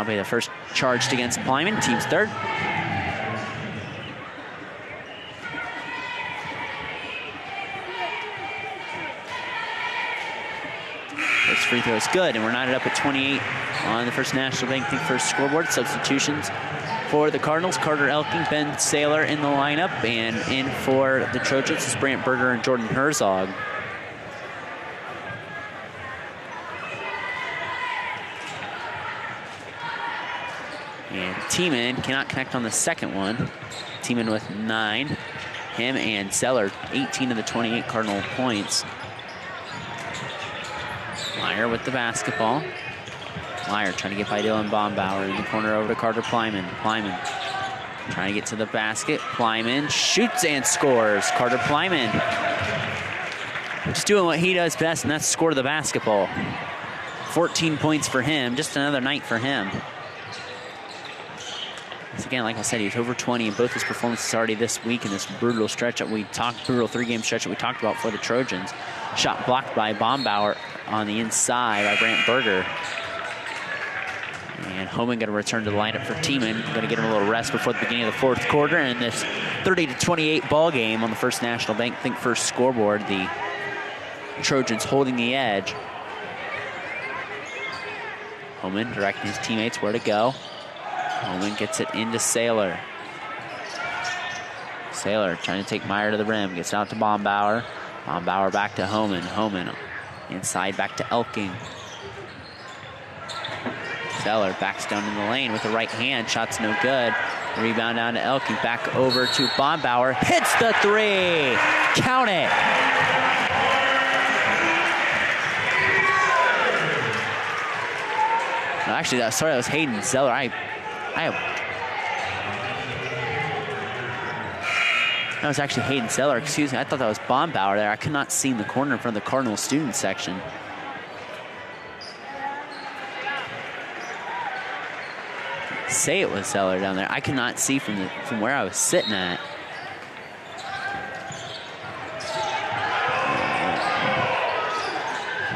That'll be the first charged against Plyman, team's third. First free throw is good, and we're knotted up at 28 on the First National Bank first scoreboard. Substitutions for the Cardinals: Carter Elking, Ben Saylor in the lineup, and in for the Trojans is Brant Berger and Jordan Herzog. And Tiemann cannot connect on the second one. Tiemann with 9. Him and Zeller, 18 of the 28 Cardinal points. Meyer with the basketball. Meyer trying to get by Dylan Bombauer in the corner over to Carter Plyman. Plyman trying to get to the basket. Plyman shoots and scores. Carter Plyman just doing what he does best, and that's score the basketball. 14 points for him. Just another night for him. Once again, like I said, he's over 20 in both his performances already this week in this brutal stretch that brutal 3-game stretch that we talked about for the Trojans. Shot blocked by Bombauer on the inside by Brant Berger. And Homan going to return to the lineup for Tiemann. Going to get him a little rest before the beginning of the fourth quarter. And this 30-28 ball game on the First National Bank first scoreboard. The Trojans holding the edge. Homan directing his teammates where to go. Homan gets it into Saylor. Saylor trying to take Meyer to the rim. Gets out to Bombauer. Bombauer back to Homan. Homan inside back to Elking. Saylor backs down in the lane with the right hand. Shot's no good. Rebound down to Elking. Back over to Bombauer. Hits the three. Count it. No, actually, that was Hayden Zeller. That was actually Hayden Zeller, excuse me. I thought that was Bombauer there. I could not see in the corner in front of the Cardinal student section. Say it was Zeller down there. I could not see from where I was sitting at.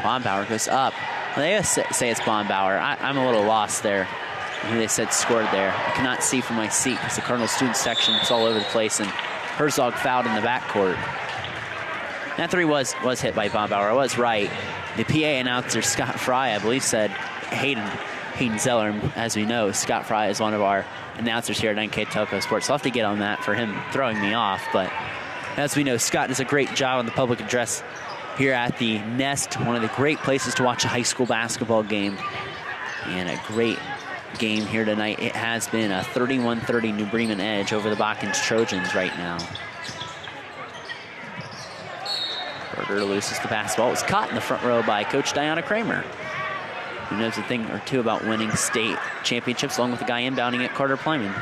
Bombauer goes up. Well, they say it's Bombauer. I'm a little lost there. Who they said scored there. I cannot see from my seat because the Cardinal student section is all over the place, and Herzog fouled in the backcourt. That three was hit by Bombauer. I was right. The PA announcer, Scott Fry, I believe, said Hayden Zeller. As we know, Scott Fry is one of our announcers here at NKTelco Sports. So I'll have to get on that for him throwing me off. But as we know, Scott does a great job on the public address here at the Nest, one of the great places to watch a high school basketball game. And a great game here tonight. It has been a 31-30 New Bremen edge over the Botkins Trojans right now. Berger loses the basketball. It was caught in the front row by Coach Diana Kramer, who knows a thing or two about winning state championships, along with the guy inbounding at Carter Plyman.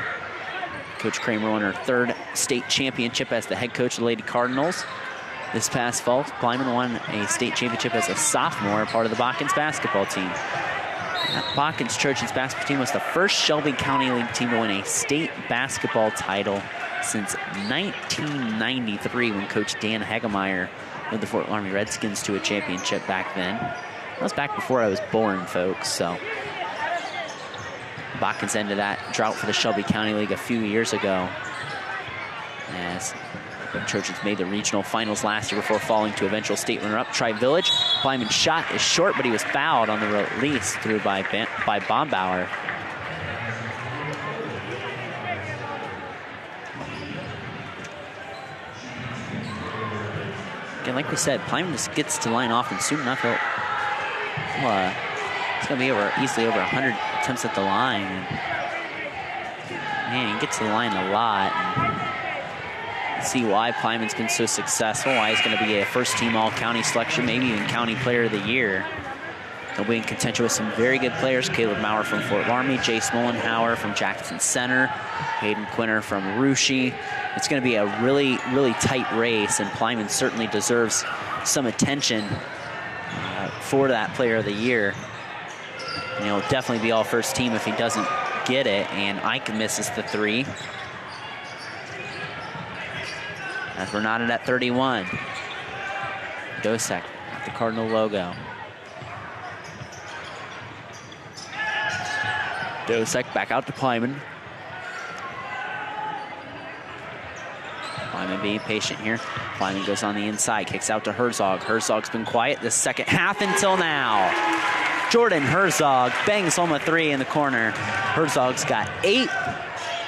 Coach Kramer won her third state championship as the head coach of the Lady Cardinals. This past fall, Plyman won a state championship as a sophomore, part of the Botkins basketball team. That Botkins Trojans basketball team was the first Shelby County League team to win a state basketball title since 1993, when Coach Dan Hegemeyer led the Fort Laramie Redskins to a championship back then. That was back before I was born, folks, so. Botkins ended that drought for the Shelby County League a few years ago, as the Trojans made the regional finals last year before falling to eventual state runner-up Tri-Village. Plyman's shot is short, but he was fouled on the release through by Bombauer. Again, like we said, Plyman just gets to line off, and soon enough it's going to be easily over 100 attempts at the line. And, man, he gets to the line a lot. And see why Plyman's been so successful, why he's going to be a first-team all-county selection, maybe even county player of the year. He'll be in contention with some very good players: Caleb Maurer from Fort Laramie, Jace Mullenhauer from Jackson Center, Hayden Quinter from Russia. It's going to be a really, really tight race, and Plyman certainly deserves some attention for that player of the year. And he'll definitely be all first team if he doesn't get it, and Ike misses the three. As we're knotted at 31. Dosek with the Cardinal logo. Dosek back out to Plyman. Plyman being patient here. Plyman goes on the inside, kicks out to Herzog. Herzog's been quiet this second half until now. Jordan Herzog bangs home a 3 in the corner. Herzog's got 8,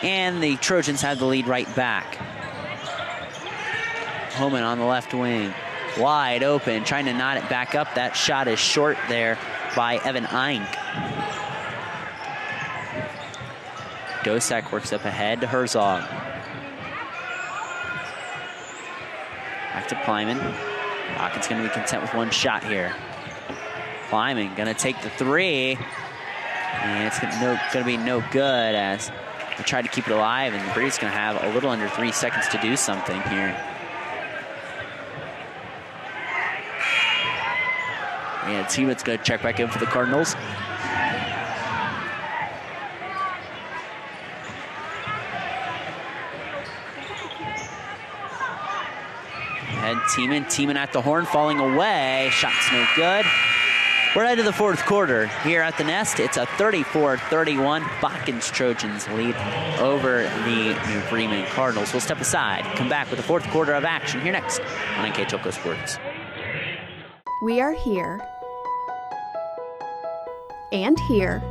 and the Trojans have the lead right back. Homan on the left wing, wide open, trying to knot it back up. That shot is short there by Evan Eink. Dosek works up ahead to Herzog. Back to Plyman. Botkins going to be content with one shot here. Plyman going to take the 3. And it's going to be no good as they try to keep it alive. And the Breed's going to have a little under 3 seconds to do something here. And Teeman's going to check back in for the Cardinals. Head Teeman at the horn, falling away. Shot's no good. We're into the fourth quarter here at the Nest. It's a 34-31 Botkins Trojans lead over the New Bremen Cardinals. We'll step aside, come back with the fourth quarter of action here next on NKTelco Sports. We are here, and here,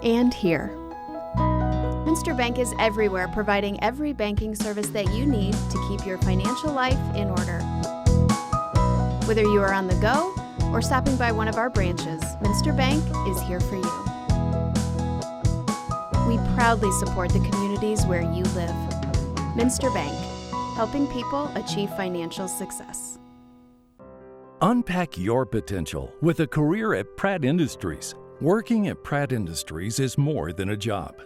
and here. Minster Bank is everywhere, providing every banking service that you need to keep your financial life in order. Whether you are on the go or stopping by one of our branches, Minster Bank is here for you. We proudly support the communities where you live. Minster Bank, helping people achieve financial success. Unpack your potential with a career at Pratt Industries. Working at Pratt Industries is more than a job.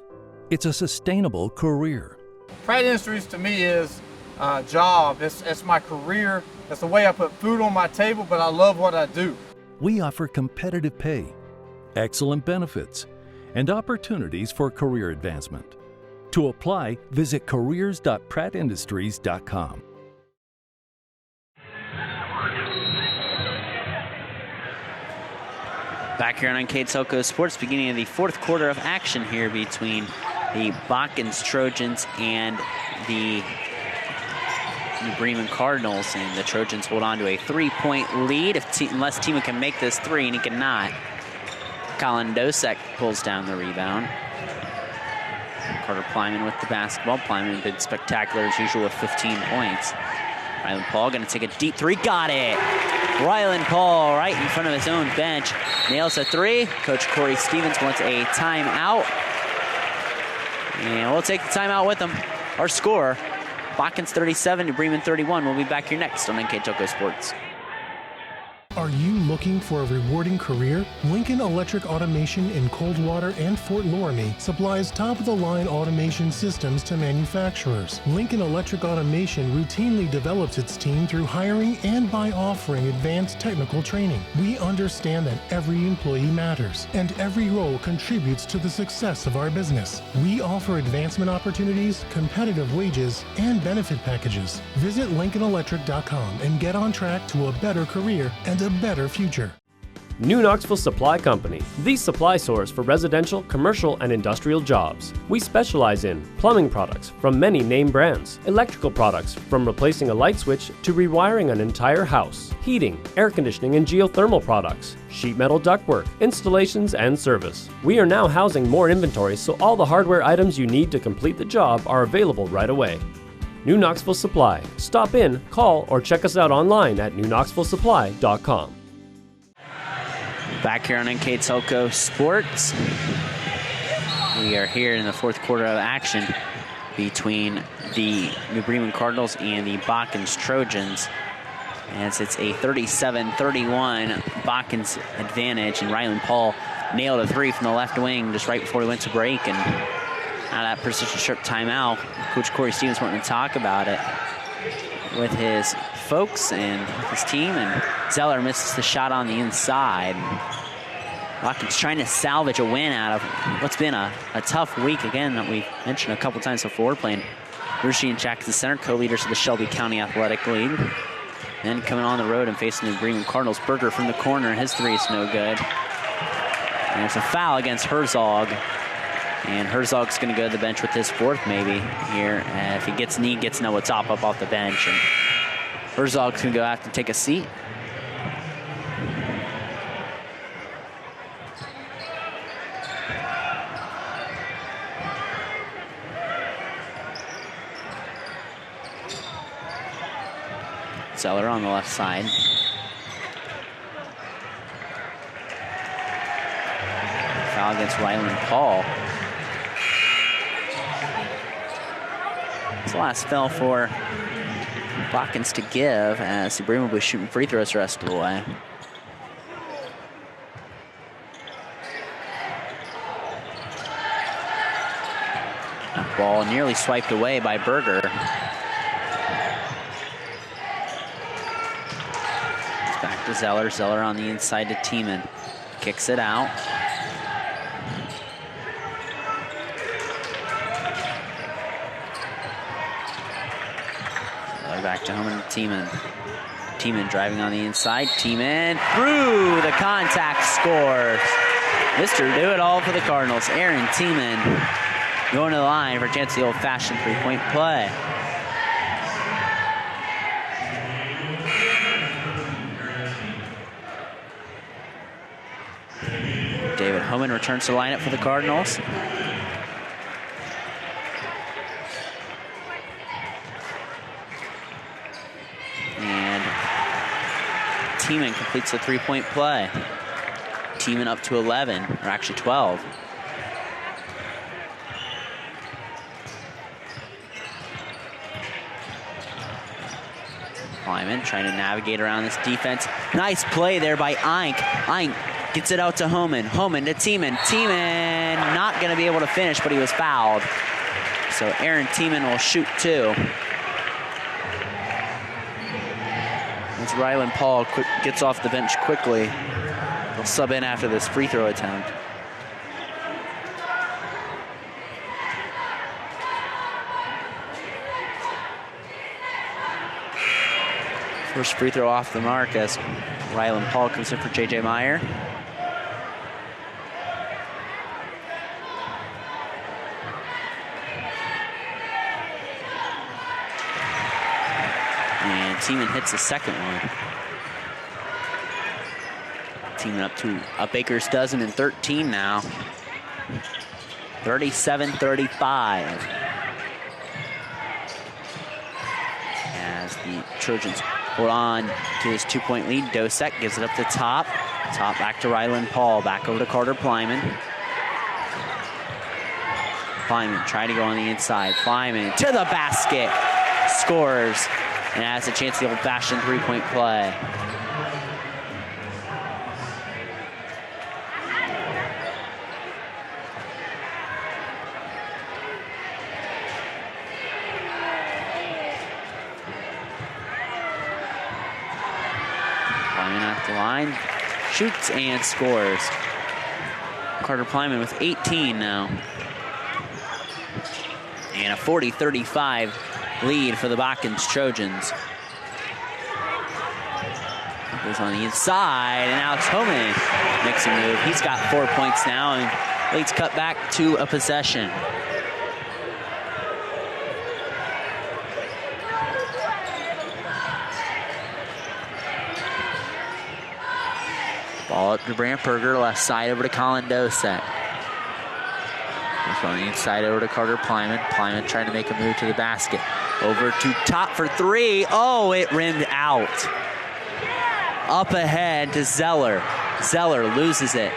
It's a sustainable career. Pratt Industries to me is a job. It's my career. It's the way I put food on my table, but I love what I do. We offer competitive pay, excellent benefits, and opportunities for career advancement. To apply, visit careers.prattindustries.com. Back here on NKTelco Sports, beginning of the fourth quarter of action here between the Botkins Trojans and the New Bremen Cardinals, and the Trojans hold on to a 3-point lead unless Teeman can make this 3, and he cannot. Colin Dosek pulls down the rebound. Carter Plyman with the basketball. Plyman been spectacular as usual with 15 points. Rylan Paul going to take a deep 3, got it! Rylan Paul right in front of his own bench nails a 3. Coach Corey Stevens wants a timeout. And we'll take the timeout with him. Our score, Botkins 37 to Bremen 31. We'll be back here next on NKTelco Sports. Are you looking for a rewarding career? Lincoln Electric Automation in Coldwater and Fort Loramie supplies top-of-the-line automation systems to manufacturers. Lincoln Electric Automation routinely develops its team through hiring and by offering advanced technical training. We understand that every employee matters, and every role contributes to the success of our business. We offer advancement opportunities, competitive wages, and benefit packages. Visit LincolnElectric.com and get on track to a better career and a better future. New Knoxville Supply Company, the supply source for residential, commercial, and industrial jobs. We specialize in plumbing products from many name brands, electrical products from replacing a light switch to rewiring an entire house, heating, air conditioning, and geothermal products, sheet metal ductwork, installations, and service. We are now housing more inventory, so all the hardware items you need to complete the job are available right away. New Knoxville Supply. Stop in, call, or check us out online at newknoxvillesupply.com. Back here on NKTelco Sports. We are here in the fourth quarter of action between the New Bremen Cardinals and the Botkins Trojans, as it's a 37-31 Botkins advantage, and Rylan Paul nailed a 3 from the left wing just right before we went to break, and out of that precision strip timeout, Coach Corey Stevens wanted to talk about it with his folks and his team, and Zeller misses the shot on the inside. Botkins trying to salvage a win out of what's been a tough week, again, that we mentioned a couple times before, playing Rushi and Jackson Center, co-leaders of the Shelby County Athletic League. Then coming on the road and facing the Bremen Cardinals. Berger from the corner, his 3 is no good. And there's a foul against Herzog. And Herzog's going to go to the bench with his fourth maybe here. If he gets Noah Top up off the bench. And Herzog's going to go out and take a seat. Zeller on the left side. Foul against Ryland Paul. It's the last foul for Botkins to give as the Bremen will be shooting free throws the rest of the way. That ball nearly swiped away by Berger. It's back to Zeller. Zeller on the inside to Tiemann. Kicks it out. Back to Homan and Tiemann. Tiemann driving on the inside. Tiemann through the contact, scores. Mr. Do-It-All for the Cardinals. Aaron Tiemann going to the line for a chance at the old-fashioned three-point play. David Homan returns to the lineup for the Cardinals. Tiemann completes the three-point play. Tiemann up to 11, or actually 12. Lyman trying to navigate around this defense. Nice play there by Eink. Eink gets it out to Homan. Homan to Tiemann. Tiemann not going to be able to finish, but he was fouled. So Aaron Tiemann will shoot two. As Ryland Paul gets off the bench quickly, he'll sub in after this free throw attempt. First free throw off the mark as Ryland Paul comes in for J.J. Meyer. Tiemann hits the second one. Tiemann up to a baker's dozen and 13 now. 37-35. As the Trojans hold on to his two-point lead, Dosek gives it up the top. Top back to Ryland Paul, back over to Carter Plyman. Plyman trying to go on the inside. Plyman to the basket, scores. And has a chance at the old-fashioned three-point play. Plyman at the line, shoots and scores. Carter Plyman with 18 now. And a 40-35 lead for the Botkins Trojans. Goes on the inside, and Alex Homan makes a move. He's got 4 points now, and leads cut back to a possession. Ball up to Brant Berger, left side over to Colin Dosek. On the inside over to Carter Plyman. Plyman trying to make a move to the basket. Over to top for three. Oh, it rimmed out. Up ahead to Zeller. Zeller loses it.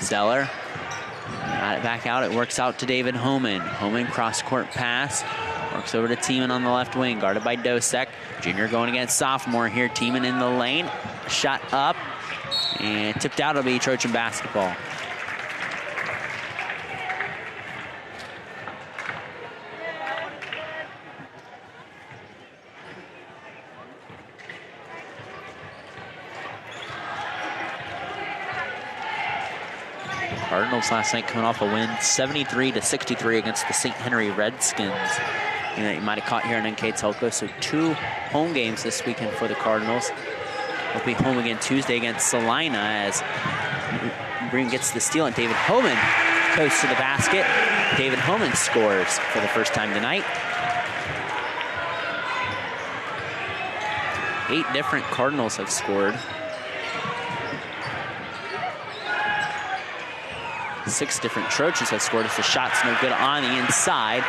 Zeller got it back out. It works out to David Homan. Homan cross-court pass. Works over to Tiemann on the left wing, guarded by Dosek. Junior going against sophomore here. Tiemann in the lane. Shot up. And tipped out. It'll be Trojan basketball. Cardinals last night coming off a win 73-63 against the St. Henry Redskins. You know, you might have caught here on NKTelco. So 2 home games this weekend for the Cardinals. They'll be home again Tuesday against Salina as Bremen gets the steal, and David Homan goes to the basket. David Homan scores for the first time tonight. 8 different Cardinals have scored. 6 different Trojans have scored. If the shot's no good on the inside,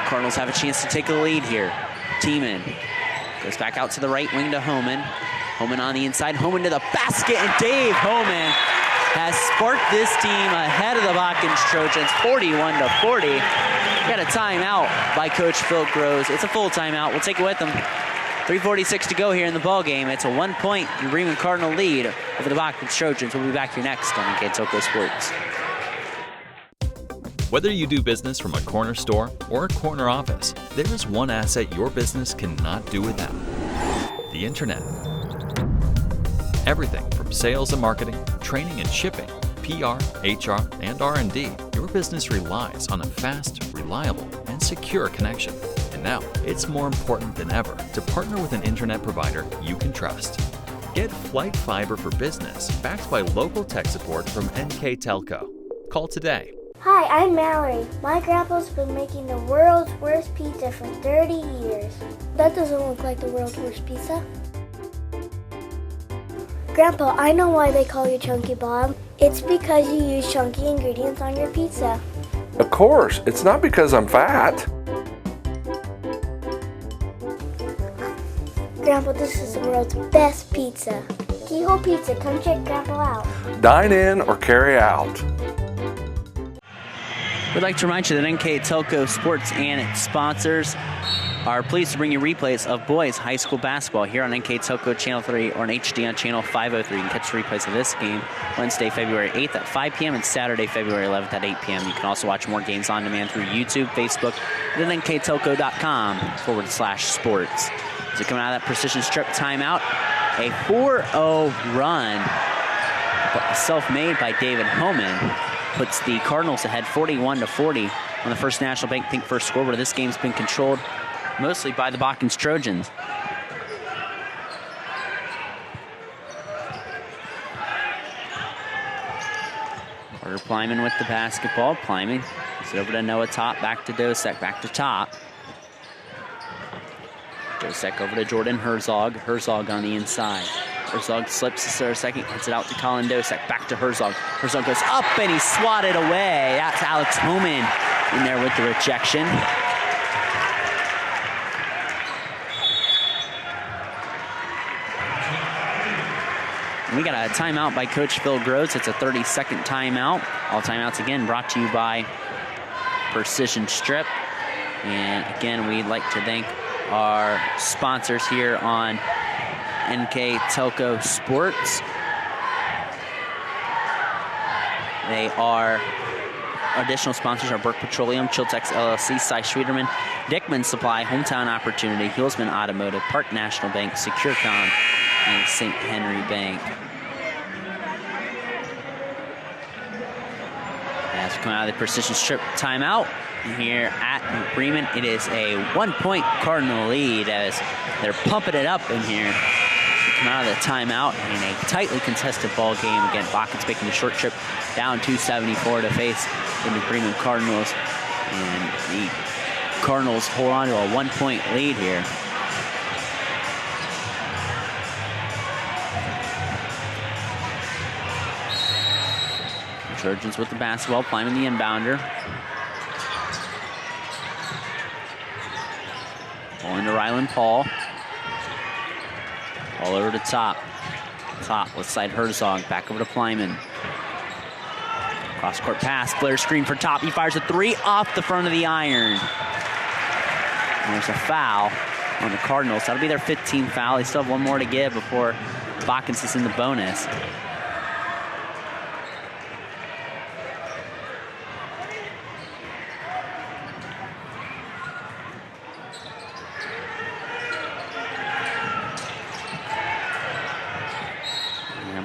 Cardinals have a chance to take the lead here. Tiemann goes back out to the right wing to Homan. Homan on the inside, Homan to the basket, and Dave Homan has sparked this team ahead of the Botkins Trojans, 41-40. Got a timeout by Coach Phil Groves. It's a full timeout. We'll take it with them. 3:46 to go here in the ball game. It's a 1-point Bremen Cardinal lead over the Botkins Trojans. We'll be back here next on NKTelco Sports. Whether you do business from a corner store or a corner office, there is one asset your business cannot do without: the internet. Everything from sales and marketing, training and shipping, PR, HR, and R&D, your business relies on a fast, reliable, and secure connection. And now, it's more important than ever to partner with an internet provider you can trust. Get Flight Fiber for Business, backed by local tech support from NKTelco. Call today. Hi, I'm Mallory. My grandpa's been making the world's worst pizza for 30 years. That doesn't look like the world's worst pizza. Grandpa, I know why they call you Chunky Bob. It's because you use chunky ingredients on your pizza. Of course, it's not because I'm fat. Grandpa, this is the world's best pizza. Keyhole Pizza, come check Grandpa out. Dine in or carry out. We'd like to remind you that NKTelco Sports and its sponsors are pleased to bring you replays of boys high school basketball here on NKTelco Channel 3 or in HD on Channel 503. You can catch replays of this game Wednesday, February 8th at 5 p.m. and Saturday, February 11th at 8 p.m. You can also watch more games on demand through YouTube, Facebook, and then nktelco.com/sports. So coming out of that precision strip timeout, a 4-0 run self-made by David Homan puts the Cardinals ahead 41-40 on the First National Bank Think First scoreboard. This game's been controlled mostly by the Botkins Trojans. Carter Plyman with the basketball. Plyman gets it over to Noah Top, back to Dosek, back to Top. Dosek over to Jordan Herzog. Herzog on the inside. Herzog slips to Sarah second, hits it out to Colin Dosek, back to Herzog. Herzog goes up and he's swatted away. That's Alex Homan in there with the rejection. And we got a timeout by Coach Phil Groves. It's a 30-second timeout. All timeouts again brought to you by Precision Strip. And again, we'd like to thank our sponsors here on NKTelco Sports. They are, additional sponsors are Burke Petroleum, Chiltex LLC, Cy Schwederman, Dickman Supply, Hometown Opportunity, Hillsman Automotive, Park National Bank, SecureCom, and St. Henry Bank. As we come out of the Precision Strip timeout here at Bremen, it is a 1-point Cardinal lead as they're pumping it up in here. We come out of the timeout in a tightly contested ball game. Again, Botkins making the short trip down 274 to face the New Bremen Cardinals. And the Cardinals hold on to a 1-point lead here. Trojans with the basketball, climbing the inbounder. Ball into Ryland Paul. All over to Top. Top, left side Herzog, back over to Plyman. Cross court pass, flare screen for Top. He fires a 3 off the front of the iron. And there's a foul on the Cardinals. That'll be their 15th foul. They still have one more to give before Botkins is in the bonus.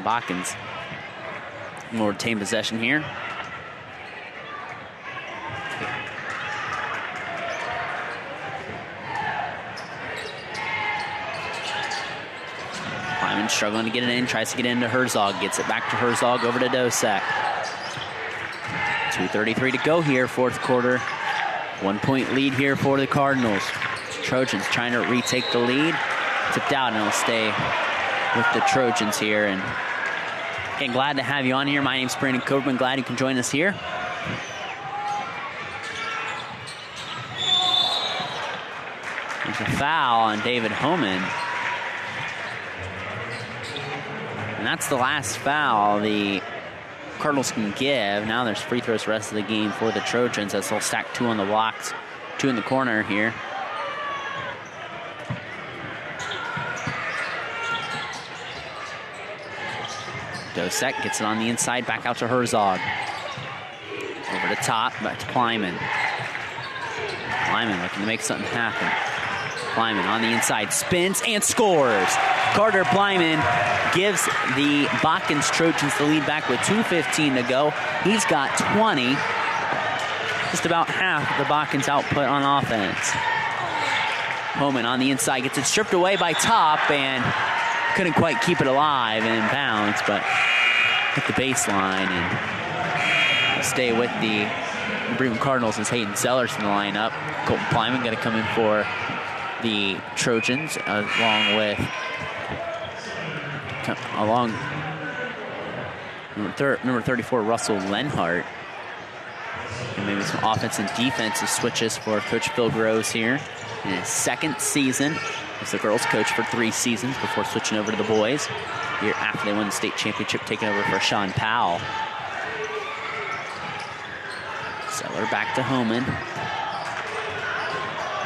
Botkins will retain possession here. Kleiman struggling to get it in, tries to get into Herzog, gets it back to Herzog, over to Dosek. 2:33 to go here, fourth quarter. 1 point lead here for the Cardinals. Trojans trying to retake the lead. Tipped out, and it'll stay with the Trojans here. And again, glad to have you on here. My name's Brandon Coburn. Glad you can join us here. There's a foul on David Homan. And that's the last foul the Cardinals can give. Now there's free throws the rest of the game for the Trojans as they'll stack 2 on the blocks, 2 in the corner here. Dosek gets it on the inside, back out to Herzog. Over the top, back to Kleiman. Kleiman looking to make something happen. Kleiman on the inside, spins and scores. Carter Kleiman gives the Botkins Trojans the lead back with 2:15 to go. He's got 20, just about half the Botkins output on offense. Homan on the inside gets it stripped away by Top and couldn't quite keep it alive and in bounds, but hit the baseline and stay with the Bremen Cardinals as Hayden Zellers in the lineup. Colton Kleiman going to come in for the Trojans along with number 34 Russell Lenhart. And maybe some offense and defensive switches for Coach Phil Groves here in his second season as the girls coach for 3 seasons before switching over to the boys. Year after they won the state championship, taking over for Sean Powell. Zeller back to Homan.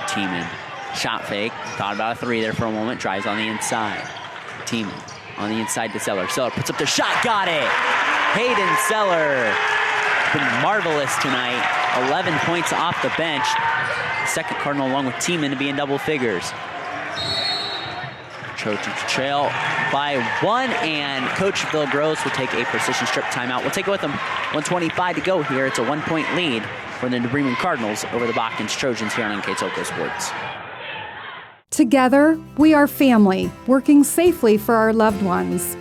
Tiemann, shot fake, thought about a 3 there for a moment, drives on the inside. Tiemann on the inside to Zeller. Zeller puts up the shot, got it! Hayden Zeller, been marvelous tonight. 11 points off the bench. Second Cardinal along with Tiemann to be in double figures. Trojans trail by 1, and Coach Phil Groves will take a precision strip timeout. We'll take it with them. 1:25 to go here. It's a 1-point lead for the Bremen Cardinals over the Botkins Trojans here on NKTelco Sports. Together, we are family, working safely for our loved ones.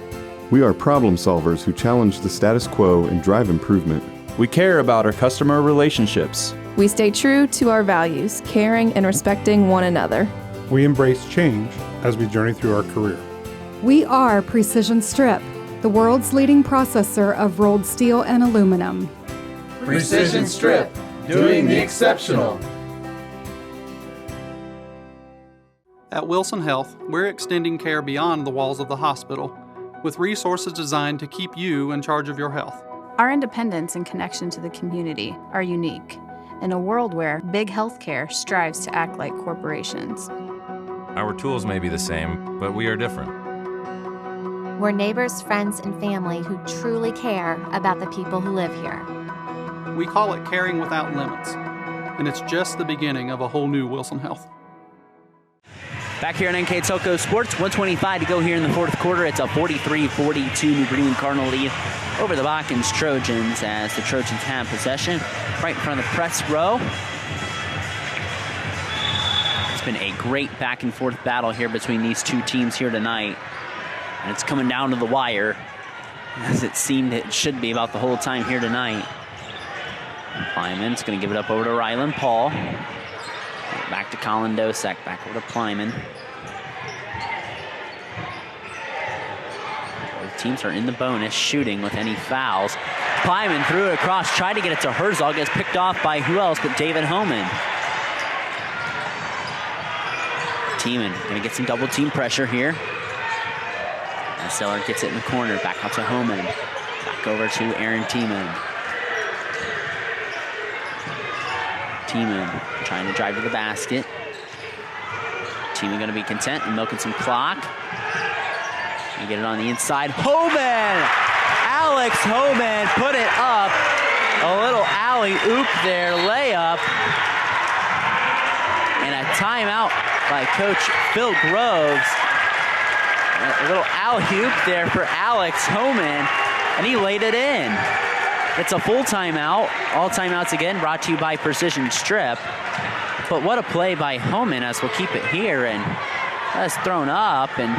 We are problem solvers who challenge the status quo and drive improvement. We care about our customer relationships. We stay true to our values, caring and respecting one another. We embrace change as we journey through our career. We are Precision Strip, the world's leading processor of rolled steel and aluminum. Precision Strip, doing the exceptional. At Wilson Health, we're extending care beyond the walls of the hospital with resources designed to keep you in charge of your health. Our independence and connection to the community are unique in a world where big healthcare strives to act like corporations. Our tools may be the same, but we are different. We're neighbors, friends, and family who truly care about the people who live here. We call it caring without limits, and it's just the beginning of a whole new Wilson Health. Back here on NKTelco Sports, 1:25 to go here in the fourth quarter. It's a 43-42 New Bremen Cardinal lead over the Botkins Trojans as the Trojans have possession right in front of the press row. It's been a great back and forth battle here between these two teams here tonight. And it's coming down to the wire, as it seemed it should be about the whole time here tonight. Kleiman's going to give it up over to Rylan Paul. Back to Colin Dosek, back over to Kleiman. Both teams are in the bonus, shooting with any fouls. Kleiman threw it across, tried to get it to Herzog, gets picked off by who else but David Homan. Tiemann going to get some double team pressure here. And Zeller gets it in the corner, back out to Homan. Back over to Aaron Tiemann. Tiemann trying to drive to the basket. Tiemann going to be content and milking some clock. And get it on the inside. Homan! Alex Homan put it up. A little alley-oop there, layup. And a timeout by Coach Phil Groves. A little alley-oop there for Alex Homan, and he laid it in. It's a full timeout. All timeouts again brought to you by Precision Strip. But what a play by Homan as we'll keep it here, and that's thrown up, and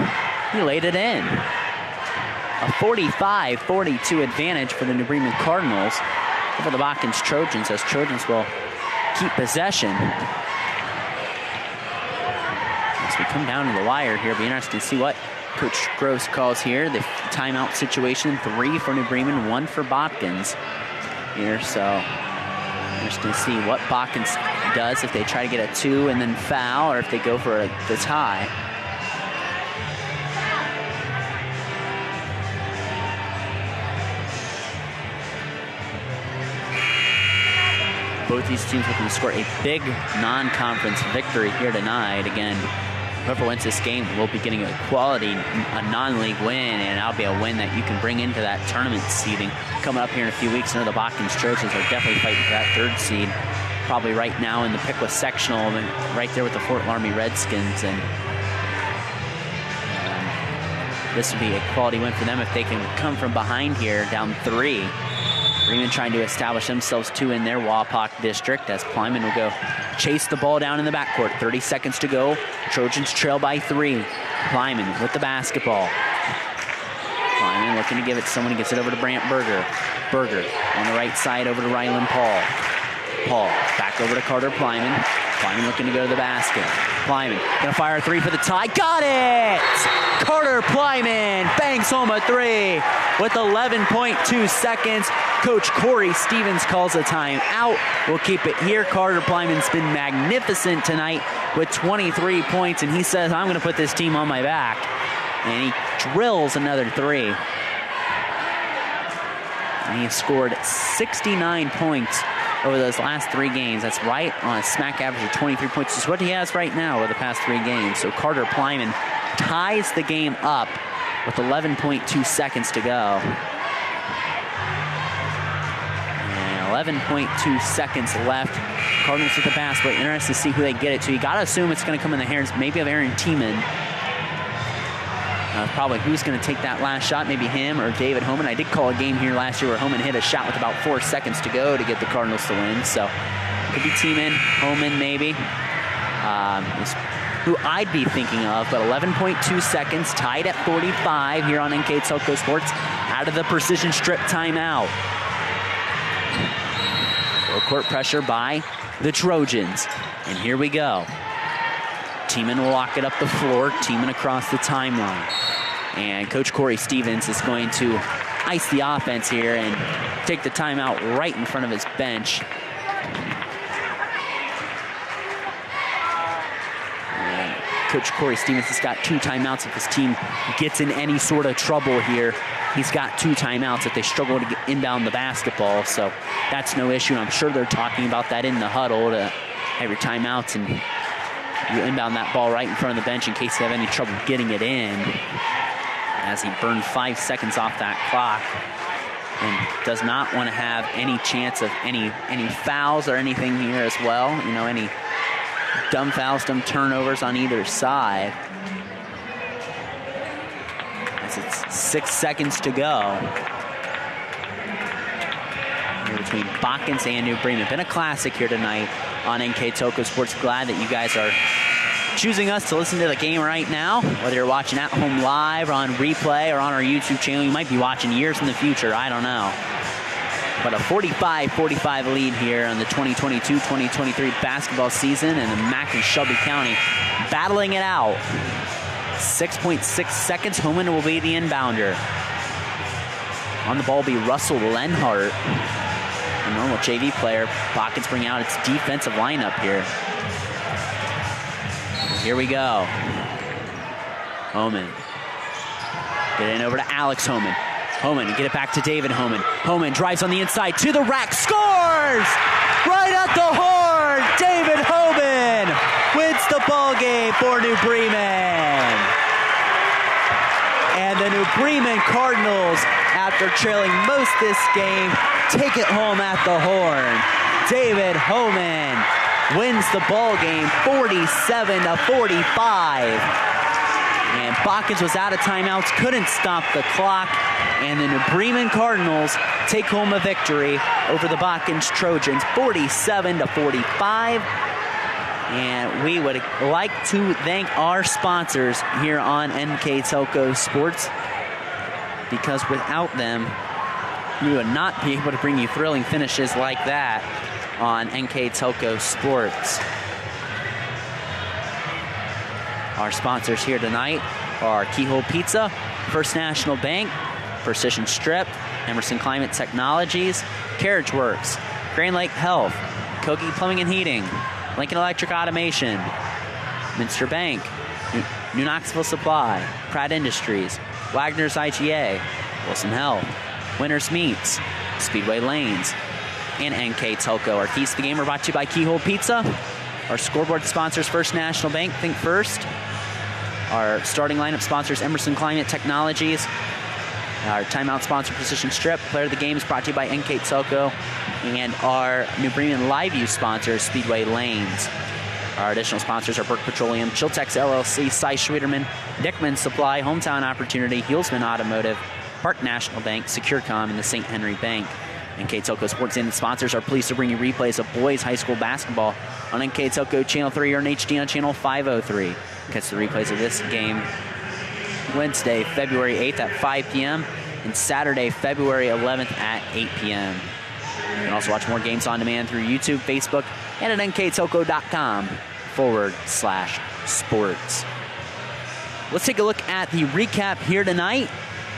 He laid it in. A 45-42 advantage for the New Bremen Cardinals over the Botkins Trojans, as Trojans will keep possession. As we come down to the wire here, it'll be interesting to see what Coach Gross calls here. The timeout situation, 3 for New Bremen, 1 for Botkins here. So interesting to see what Botkins does, if they try to get a 2 and then foul, or if they go for the tie. Both these teams looking to score a big non-conference victory here tonight. Again, whoever wins this game will be getting a quality, a non-league win, and that'll be a win that you can bring into that tournament seeding coming up here in a few weeks. I know the Botkins Trojans are definitely fighting for that 3rd seed, probably right now in the Pickwa sectional, and right there with the Fort Laramie Redskins. And this would be a quality win for them if they can come from behind here, down 3. Bremen trying to establish themselves 2 in their Wapak district, as Plyman will go chase the ball down in the backcourt. 30 seconds to go. Trojans trail by 3. Plyman with the basketball. Plyman looking to give it to someone. He gets it over to Brant Berger. Berger on the right side over to Ryland Paul. Paul back over to Carter Plyman. Plyman looking to go to the basket. Plyman gonna fire a 3 for the tie. Got it! Carter Plyman bangs home a 3 with 11.2 seconds. Coach Corey Stevens calls a timeout. We'll keep it here. Carter Plyman's been magnificent tonight with 23 points, and he says, I'm gonna put this team on my back. And he drills another 3. And he has scored 69 points over those last 3 games. That's right on a smack average of 23 points. Is what he has right now over the past 3 games. So Carter Plyman ties the game up with 11.2 seconds to go. And 11.2 seconds left. Cardinals with the basket. Interested to see who they get it to. You got to assume it's going to come in the hands maybe of Aaron Tiemann. Probably who's going to take that last shot, maybe him or David Homan. I did call a game here last year where Homan hit a shot with about 4 seconds to go to get the Cardinals to win. So could be Tiemann, Homan maybe. Is who I'd be thinking of, but 11.2 seconds, tied at 45 here on NKTelco Sports, out of the precision strip timeout. Full court pressure by the Trojans. And here we go. Tiemann will walk it up the floor, Tiemann across the timeline. And Coach Corey Stevens is going to ice the offense here and take the timeout right in front of his bench. And Coach Corey Stevens has got 2 timeouts if his team gets in any sort of trouble here. He's got 2 timeouts if they struggle to inbound the basketball, so that's no issue. And I'm sure they're talking about that in the huddle to have your timeouts and you inbound that ball right in front of the bench in case you have any trouble getting it in, as he burned 5 seconds off that clock and does not want to have any chance of any fouls or anything here as well. You know, any dumb fouls, dumb turnovers on either side. As it's 6 seconds to go here between Botkins and New Bremen. Been a classic here tonight on NKTelco Sports. Glad that you guys are choosing us to listen to the game right now, whether you're watching at home live or on replay or on our YouTube channel. You might be watching years in the future, I don't know. But a 45-45 lead here on the 2022-2023 basketball season, and the Mack and Shelby County battling it out. 6.6 seconds, Homan will be the inbounder. On the ball will be Russell Lenhart, a normal JV player. Botkins bring out its defensive lineup here. Here we go. Homan. Get it over to Alex Homan. Homan, get it back to David Homan. Homan drives on the inside to the rack, scores! Right at the horn! David Homan wins the ball game for New Bremen. And the New Bremen Cardinals, after trailing most this game, take it home at the horn. David Homan wins the ball game 47-45. And Botkins was out of timeouts, couldn't stop the clock, and the New Bremen Cardinals take home a victory over the Botkins Trojans 47-45. And we would like to thank our sponsors here on NKTelco Sports, because without them, we would not be able to bring you thrilling finishes like that on NKTelco Sports. Our sponsors here tonight are Keyhole Pizza, First National Bank, Precision Strip, Emerson Climate Technologies, Carriage Works, Grand Lake Health, Kogi Plumbing and Heating, Lincoln Electric Automation, Minster Bank, New Knoxville Supply, Pratt Industries, Wagner's IGA, Wilson Health, Winners Meats, Speedway Lanes, and NKTelco. Our keys to the game are brought to you by Keyhole Pizza. Our scoreboard sponsors, First National Bank, Think First. Our starting lineup sponsors, Emerson Climate Technologies. Our timeout sponsor, Precision Strip. Player of the game is brought to you by NKTelco. And our New Bremen Live View sponsor, Speedway Lanes. Our additional sponsors are Burke Petroleum, Chiltex LLC, Cy Schwederman, Dickman Supply, Hometown Opportunity, Heelsman Automotive, Park National Bank, SecureCom, and the St. Henry Bank. NKTelco Sports and sponsors are pleased to bring you replays of boys high school basketball on NKTelco Channel 3 or in HD on Channel 503. Catch the replays of this game Wednesday, February 8th at 5 p.m. and Saturday, February 11th at 8 p.m. You can also watch more games on demand through YouTube, Facebook, and at nktelco.com/sports. Let's take a look at the recap here tonight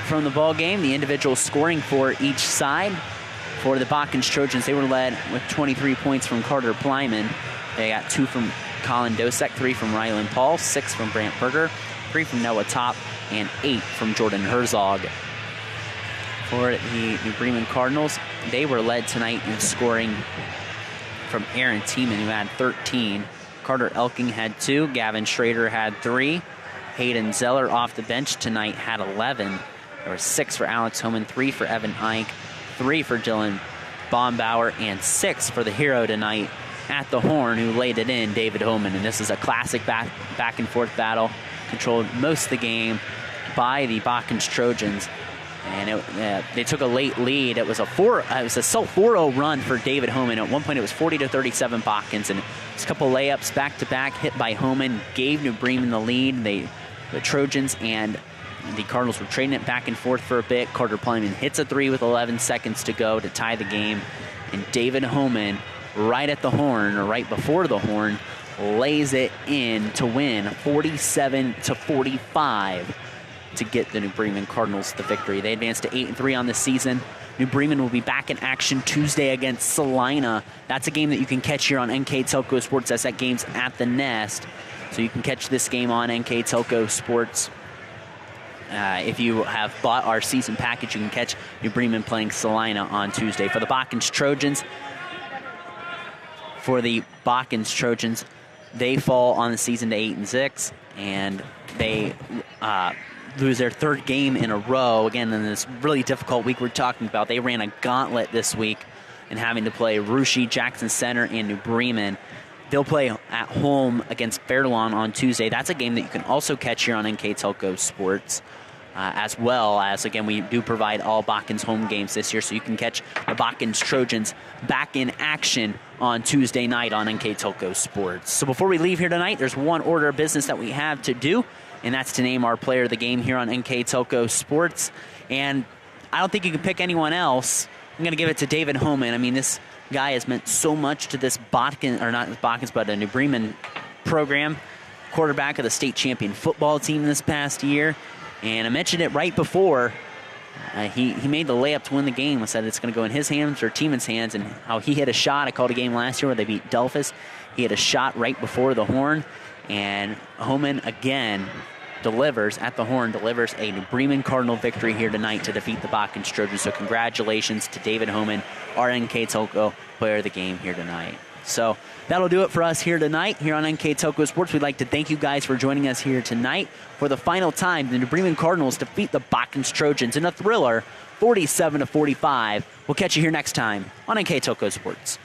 from the ball game, the individual scoring for each side. For the Botkins Trojans, they were led with 23 points from Carter Plyman. They got 2 from Colin Dosek, 3 from Rylan Paul, 6 from Brant Berger, 3 from Noah Top, and 8 from Jordan Herzog. For the New Bremen Cardinals, they were led tonight in scoring from Aaron Tiemann, who had 13. Carter Elking had 2. Gavin Schrader had 3. Hayden Zeller off the bench tonight had 11. There were 6 for Alex Homan, 3 for Evan Ike, 3 for Dylan Bombauer, and 6 for the hero tonight at the horn who laid it in, David Homan. And this is a classic back and forth battle, controlled most of the game by the Botkins Trojans. And they took a late lead. It was a 4-0 run for David Homan. At one point, it was 40-37 Botkins, and just a couple layups back to back hit by Homan gave New Bremen the lead. The Trojans and the Cardinals were trading it back and forth for a bit. Carter Plyman hits a 3 with 11 seconds to go to tie the game, and David Homan, right at the horn, or right before the horn, lays it in to win 47-45. To get the New Bremen Cardinals the victory. They advanced to 8-3 on the season. New Bremen will be back in action Tuesday against Salina. That's a game that you can catch here on NKTelco Sports, as that game's at the Nest. So you can catch this game on NKTelco Sports. If you have bought our season package, you can catch New Bremen playing Salina on Tuesday. For the Botkins Trojans, they fall on the season to 8-6, and they lose their 3rd game in a row. Again, in this really difficult week we're talking about, they ran a gauntlet this week and having to play Russia, Jackson Center, and New Bremen. They'll play at home against Fairlawn on Tuesday. That's a game that you can also catch here on NKTelco Sports, as well as, again, we do provide all Botkins home games this year, so you can catch the Botkins Trojans back in action on Tuesday night on NKTelco Sports. So before we leave here tonight, there's one order of business that we have to do, and that's to name our player of the game here on NKTelco Sports. And I don't think you can pick anyone else. I'm going to give it to David Homan. I mean, this guy has meant so much to this Botkins, or not Botkins, but a New Bremen program. Quarterback of the state champion football team this past year. And I mentioned it right before. He made the layup to win the game. I said it's going to go in his hands or Tieman's hands, and how he hit a shot. I called a game last year where they beat Delphus. He had a shot right before the horn. And Homan again delivers at the horn, delivers a New Bremen Cardinal victory here tonight to defeat the Botkins Trojans. So congratulations to David Homan, our NKTelco player of the game here tonight. So that'll do it for us here tonight here on NKTelco Sports. We'd like to thank you guys for joining us here tonight. For the final time, the New Bremen Cardinals defeat the Botkins Trojans in a thriller, 47-45. We'll catch you here next time on NKTelco Sports.